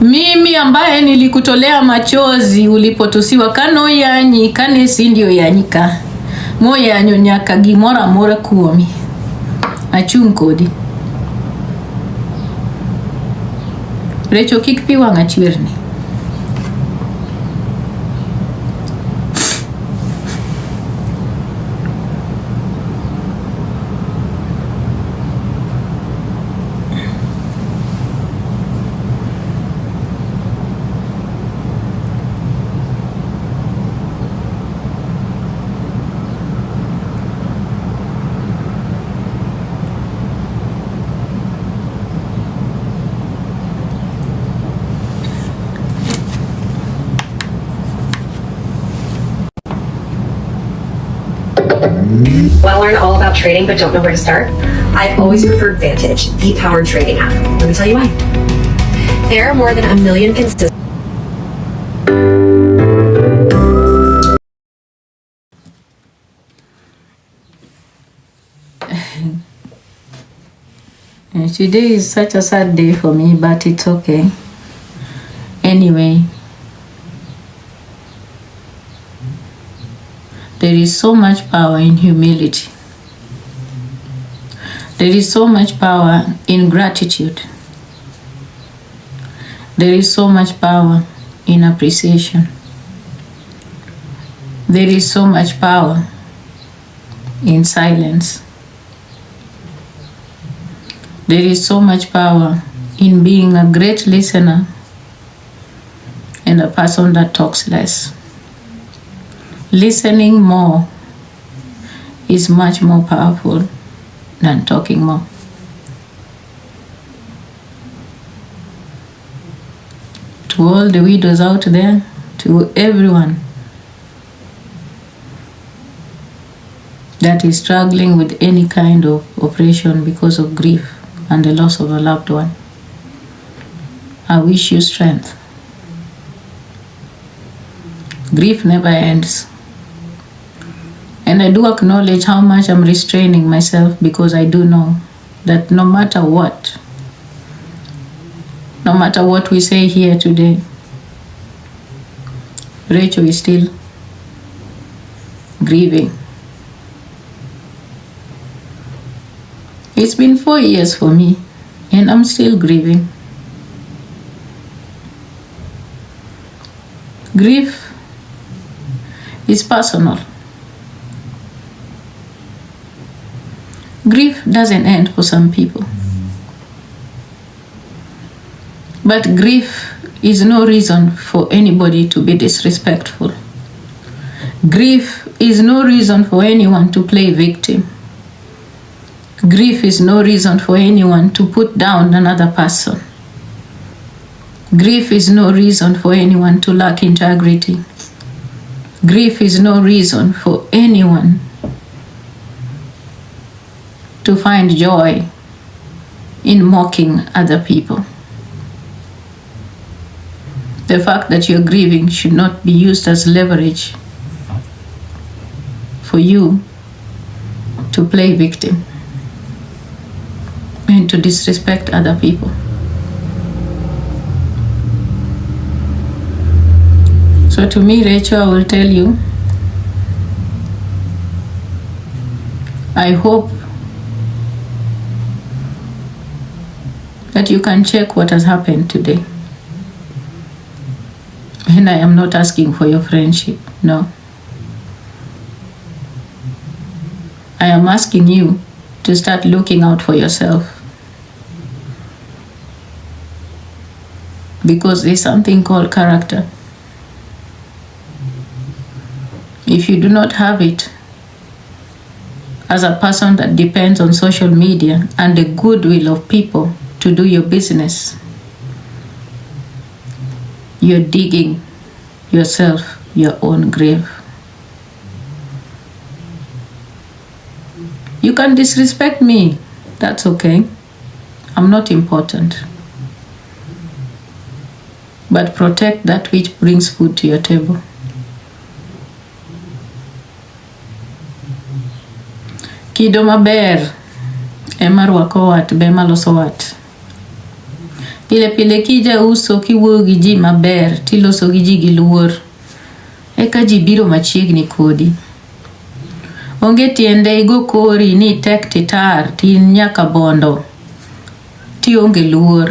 Mimi ambaye nilikutolea machozi ulipotusiwa kano yanyi kane sindio yanyika. moyanyo nyaka gimoro amora kuomi. Achung' kodi. Rachael, kik pi wang'a chwerni. Want to learn all about trading but don't know where to start? I've always preferred Vantage, the powered trading app. Let me tell you why. There are more than 1 million consistent. Today is such a sad day for me, but it's okay. Anyway, there is so much power in humility. There is so much power in gratitude. There is so much power in appreciation. There is so much power in silence. There is so much power in being a great listener and a person that talks less. Listening more is much more powerful than talking more. To all the widows out there, to everyone that is struggling with any kind of oppression because of grief and the loss of a loved one, I wish you strength. Grief never ends. And I do acknowledge how much I'm restraining myself, because I do know that no matter what we say here today, Rachael is still grieving. It's been 4 years for me, and I'm still grieving. Grief is personal. Grief doesn't end for some people. But grief is no reason for anybody to be disrespectful. Grief is no reason for anyone to play victim. Grief is no reason for anyone to put down another person. Grief is no reason for anyone to lack integrity. Grief is no reason for anyone to find joy in mocking other people. The fact that you're grieving should not be used as leverage for you to play victim and to disrespect other people. So to me, Rachael, I will tell you, I hope that you can check what has happened today. And I am not asking for your friendship, no. I am asking you to start looking out for yourself. Because there's something called character. If you do not have it, as a person that depends on social media and the goodwill of people to do your business, you're digging yourself your own grave. You can disrespect me, that's okay. I'm not important. But protect that which brings food to your table. Kido maber ema rwako wat be maloso wat. Pile pile kija uso kiwuoyo gi ji maber tiloso gi ji gi luor, eka ji biro machiegni kodi. Onge tiende igo kori ni tek titar tin nyaka bondo. Ti onge luor.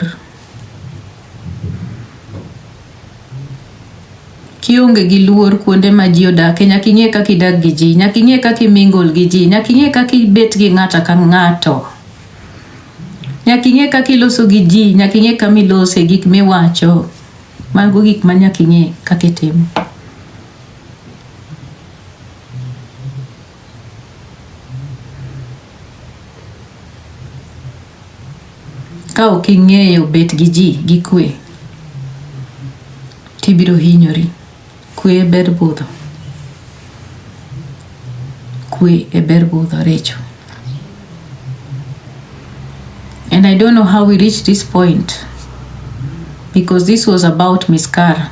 Kionge gi luor kuonde ma ji odak, nyaka ing'e kaka idak gi ji, nyaka ing'e kaka imingol gi ji, nyaka ing'e kaka ibet gi ng'ato ka ng'ato. Nyaka ing'e kaka iloso gi ji, nyaka ing'e kaka milose gik miwacho. Mago gik ma nyaka ing'e kaka itimo. Ka ok ing'eyo bet gi ji gi kwe, tibiro hinyori. Kwe e ber budho. Kwe e ber budho, Rachael. And I don't know how we reached this point, because this was about Mcara.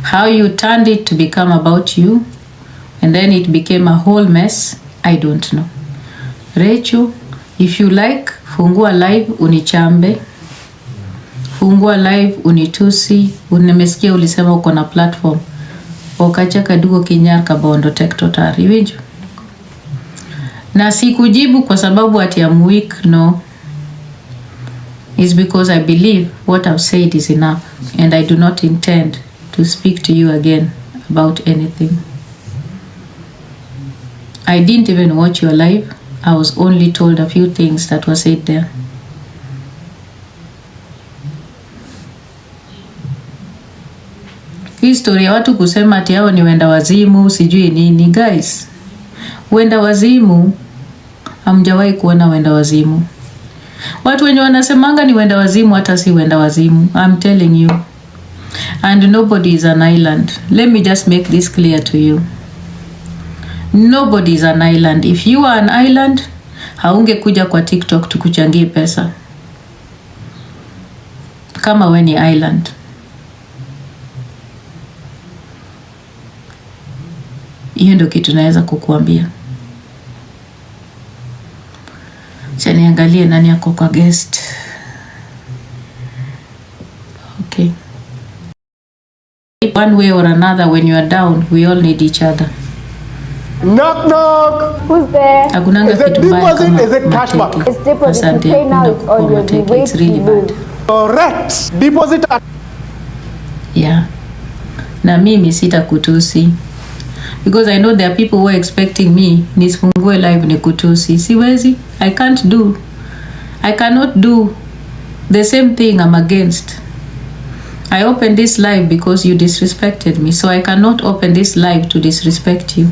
How you turned it to become about you, and then it became a whole mess, I don't know. Rachael, if you like, fungua live unichambe, fungua live unitusi, unemesikia ulisema uko na platform. Okacha kadugo kinyar kabondo tek totari, winjo? Na sikujibu kwa sababu ati I'm weak, no. It's because I believe what I've said is enough, and I do not intend to speak to you again about anything. I didn't even watch your live. I was only told a few things that were said there. History ya watu kusema ati hao ni wenda wazimu, sijui nini. Guys, wenda wazimu, hamjawahi kuona wenda wazimu. Watu wenye wanasemanga ni wenda wazimu hata si wenda wazimu. I'm telling you. And nobody is an island. Let me just make this clear to you. Nobody is an island. If you are an island, haunge kuja kwa TikTok tukuchangie pesa. Kama we ni island. Hiyo ndio kitu naweza kukuambia. Acha niangalie nani ako kwa guest. Okay. One way or another, when you are down, we all need each other. Knock knock. Who's there? Hakunanga Is it kitu mbaya deposit? kama Is it cash mateke. back? It's deposit. Asante, You pay now, hakuna it's on kwa your mateke. way It's to really move. bad. Correct. Deposit at Yeah. Na mimi sita kutusi. Because I know there are people who are expecting me nisifungue live ni kutusi. Siwezi. I cannot do the same thing I'm against. I opened this live because you disrespected me. So I cannot open this live to disrespect you.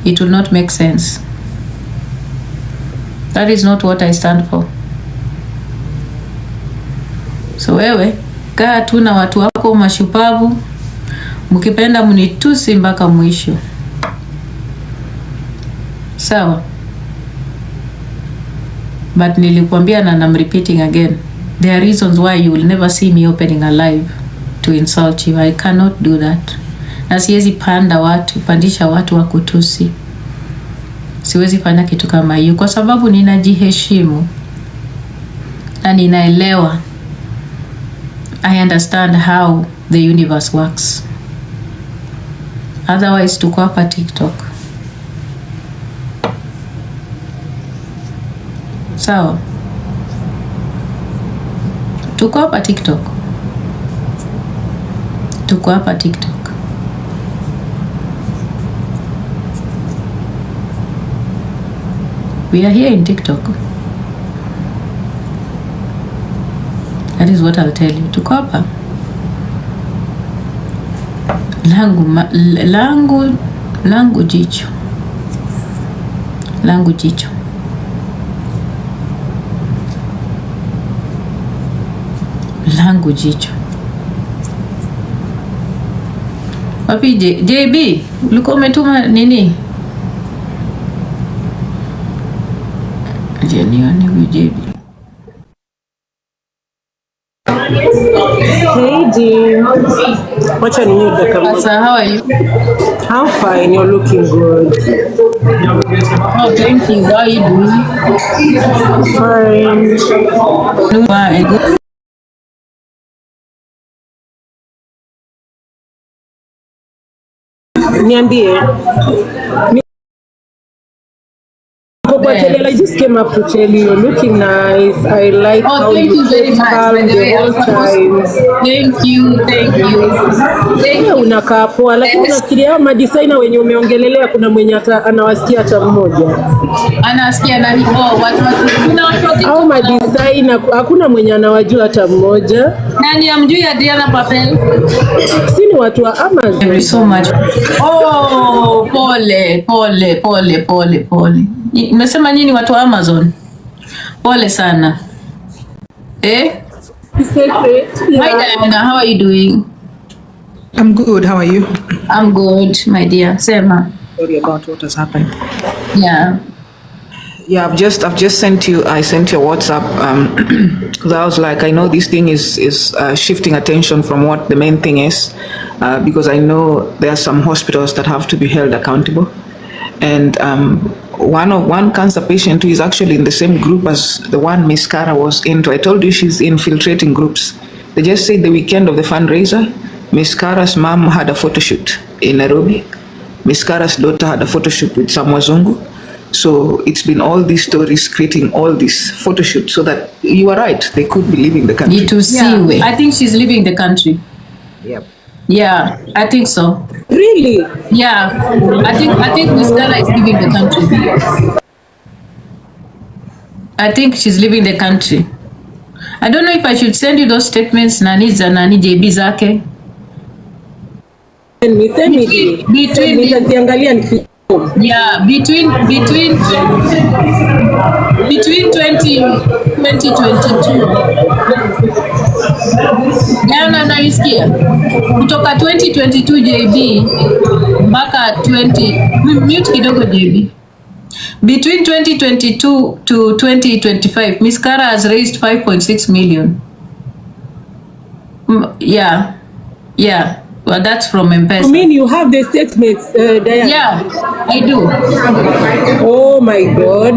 It will not make sense. That is not what I stand for. So wewe, kaa tu na watu wako mashupavu. Mkipenda mnitusi mpaka mwisho. Sawa? But nilikuambia na I'm repeating again. There are reasons why you will never see me opening a live to insult you. I cannot do that. Na siwezi pandisha watu wa kutusi. Siwezi fanya kitu kama hiyo kwa sababu ninajiheshimu. Na ninaelewa. I understand how the universe works. Otherwise tuko hapa TikTok. Sawa. Tuko hapa TikTok. Tuko hapa TikTok. We are here in TikTok. That is what I'll tell you. Tuko hapa. Langu jicho. Langu jicho. Langu jicho. Wapi JB? Ulikuwa umetuma nini? Nione huyu JB. Hey dear, what are you doing? Asa, how are you? I'm fine, you're looking good. Oh, thank you. How are you doing? Fine. Niambie. Rachael, I just came up to tell you, you're looking nice. I like how Thank you very much. calm By the the way, whole time. thank you. Wewe unakaa poa, lakini unafikiria madisaina wenye umeongelelea kuna mwenye anawasikia hata mmoja? Anasikia nani? Watu kuna watu Au madisaina hakuna mwenye anawajua hata mmoja? nani amjui Adriana Papel? Si ni watu wa Amazon. Thank you so much. Pole. Umesema nini watu wa Amazon? Pole sana. Secret. Hi Diana, how are you doing? I'm good. How are you? I'm good, my dear. Sema. Sorry about what has happened. Yeah. Yeah, I've just sent you. I sent you a WhatsApp because I was like, I know this thing is shifting attention from what the main thing is, because I know there are some hospitals that have to be held accountable, and one cancer patient who is actually in the same group as the one Mcara was into. I told you she's infiltrating groups. They just said the weekend of the fundraiser, Mcara's mom had a photo shoot in Nairobi. Mcara's daughter had a photo shoot with some Wazungu. So it's been all these stories creating all these photo shoots so that you are right, they could be leaving the country. Yeah, I think she's leaving the country. Yep. Yeah, I think so. Really? Yeah, I think Miss Ghana is leaving the country. I think she's leaving the country. I don't know if I should send you those statements. Nani JB zake. Send me. Nitaziangalia nikifikia. Yeah, between 2022 Diana, naisikia kutoka 2022 JB mpaka 20 mute kidogo JB. Between 2022 to 2025 Mcara has raised 5.6 million. Yeah. Well, that's from M-Pesa. You mean you have the statements, Diana? Yeah, I do. Oh my God.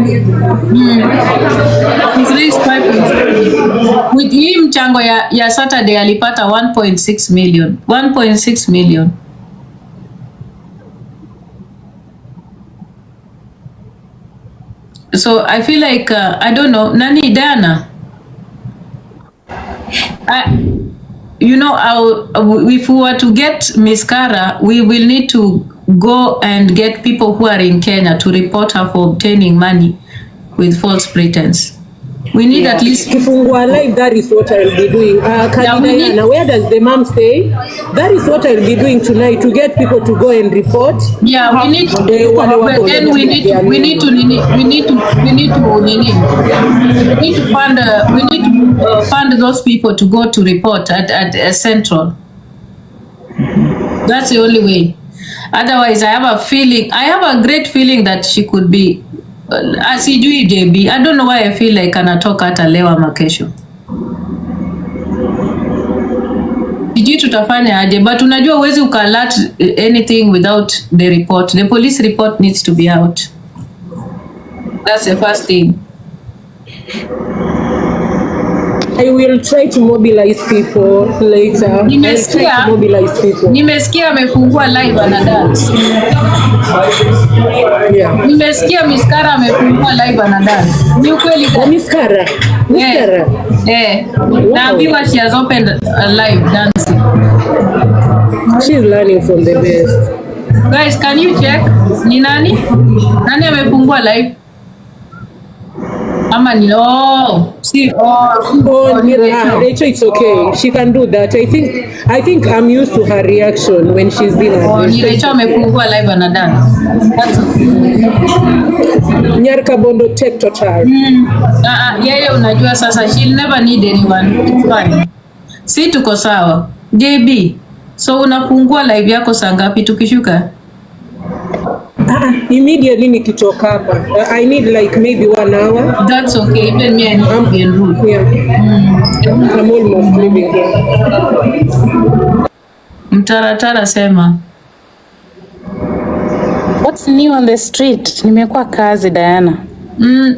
He's raised 5.6 with hii mchango ya Saturday alipata 1.6 million. 1.6 million. So I feel like I don't know, nani Diana? You know, if we were to get Mcara, we will need to go and get people who are in Kenya to report her for obtaining money with false pretense. We need at least... Kifungua live, that is what I'll be doing. Diana, where does the mom stay? That is what I'll be doing tonight, to get people to go and report. Yeah, we need to... Then we need to fund those people to go to report at Central. That's the only way. Otherwise, I have a great feeling that she could be asijui JB. I don't know why I feel like anatoka hata leo ama kesho. Sijui tutafanya aje, but unajua uwezi ukalert anything without the report. The police report needs to be out. That's the first thing. I will try to mobilize people later. Nimesikia amefungua live ana dance. Yeah. Nimesikia Mcara amefungua live ana dance. Ni ukweli kwa Mcara? Naambiwa she has opened a live dancing. She's learning from the best. Guys, can you check? Ni nani? Nani amefungua live? Ama ni Rachel, it's okay. She can do that. I think I'm used to her reaction when she's been ni Rachel amefungua live ana dance. That's Nyarka Bondo take total. Yeye unajua sasa she'll never need anyone. Fine. Si tuko sawa. JB, so unafungua live yako saa ngapi tukishuka? Immediately nikitoka hapa. I need like maybe 1 hour. That's okay. Even me, I need to be en route. Yeah. I'm almost leaving here. Mtaratara sema. What's new on the street? Nimekuwa kazi Diana.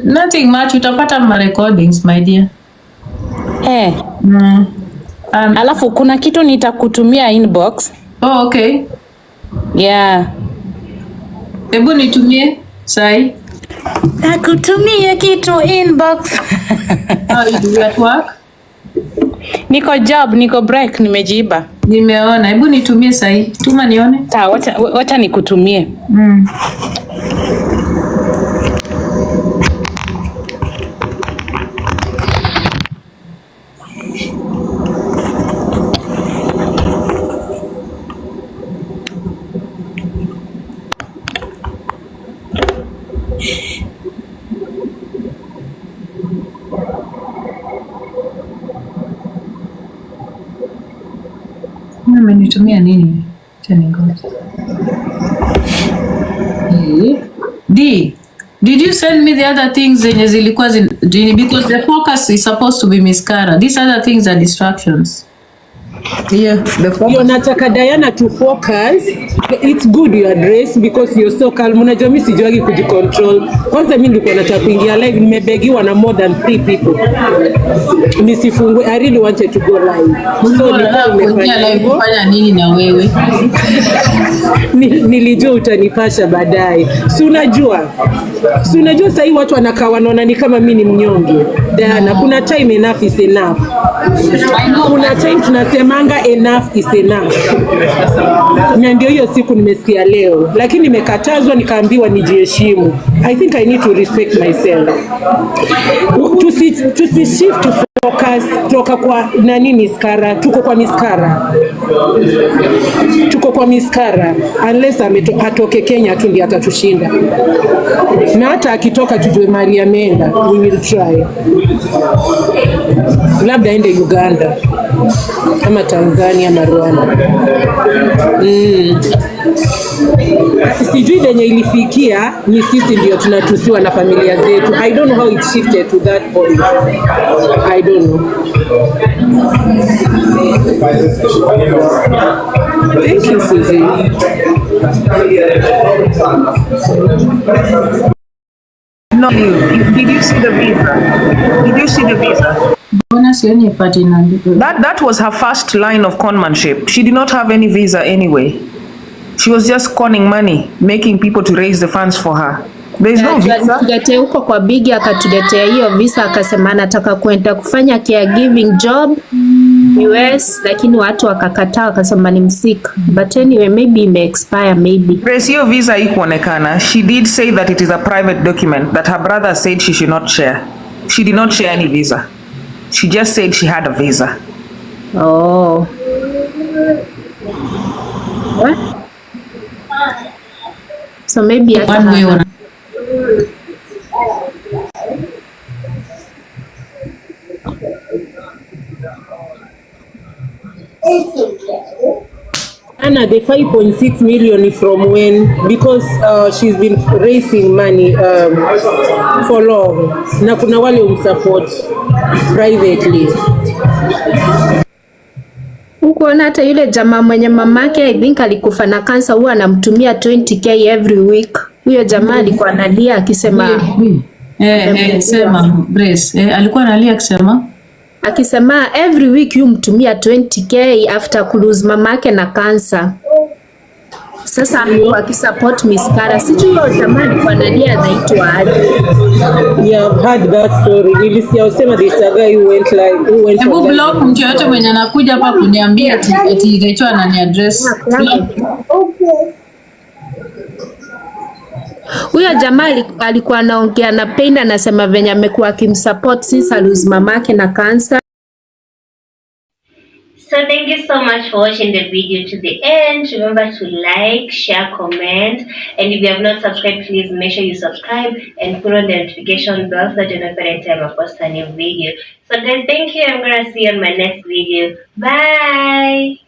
Nothing much. Utapata ma recordings, my dear. Alafu kuna kitu nitakutumia inbox. Oh, okay. Yeah. Hebu nitumie sai. Nakutumia kitu inbox. How you do at work? Niko job, niko break, nimejiba. Nimeona. Hebu nitumie sahi. Tuma nione. Sawa, wacha nikutumie. Umenitumia nini? Tena ngoja. Did you send me the other things zenye zilikuwa because the focus is supposed to be Mcara. These other things are distractions. Yeah, the focus. You're nataka Diana to focus. It's good you address because you're so calm. Unajua mimi sijuagi kujicontrol. Kwanza mimi nilikuwa nataka kuingia live, nimebegiwa na more than 3 people. Nisifungue. I really wanted to go live. So nimefanya live kufanya nini na wewe? Nilijua utanipasha baadaye. Si unajua sasa hivi watu wanakaa wanaona ni kama mimi ni mnyonge. Diana, kuna time enough is enough. Kuna time tunasemanga enough is enough. Na ndio hiyo siku nimesikia leo, lakini nimekatazwa nikaambiwa nijiheshimu. I think I need to respect myself. To shift to focus toka kwa nani Mcara. Tuko kwa Mcara unless atoke Kenya tu ndiye atatushinda. Na hata akitoka tujue Maria ameenda, we will try. Labda ende Uganda ama Tanzania ama Rwanda. Sijui venye ilifikia ni sisi ndio tunatusiwa na familia zetu. I don't know how it shifted to that point. I don't know. Thank you, Susie. No, did you see the visa? That was her first line of conmanship. She did not have any visa anyway. She was just conning money, making people to raise the funds for her. There is no visa. Tuletea huko kwa Bigi akatuletea hiyo visa, akasema anataka kwenda kufanya caregiving job US, lakini watu wakakataa, wakasema ni msika. But anyway, maybe ime expire maybe. Grace, hiyo visa ikuonekana. She did say that it is a private document that her brother said she should not share. She did not share any visa. She just said she had a visa. Oh. What? So maybe hata Anna, the 5.6 million from when? Because she's been raising money for long. Na kuna wale umsupport privately. Ukuona hata yule jamaa mwenye mamake I think alikufa na kansa, huwa anamtumia 20k every week. Huyo jamaa alikuwa analia akisema sema Grace, alikuwa analia akisema every week yumtumia 20k after kulose mamake na kansa. Sasa alikuwa akisupport Mcara. Sijui huyo jamaa alikuwa analia anaitwa aje. Yeah, I've heard that story. Nilisikia usema this guy who went live. Hebu block mtu yote mwenye anakuja hapa kuniambia ati Rachael anani address. Okay. Huyo jamaa alikuwa anaongea na Pain, anasema venye amekuwa akimsupport since alose mamake na cancer. So thank you so much for watching the video to the end. Remember to like, share, comment, and if you have not subscribed, please make sure you subscribe and put on the notification bell so that you know every time I post a new video. So guys, thank you. I'm gonna see you on my next video. Bye.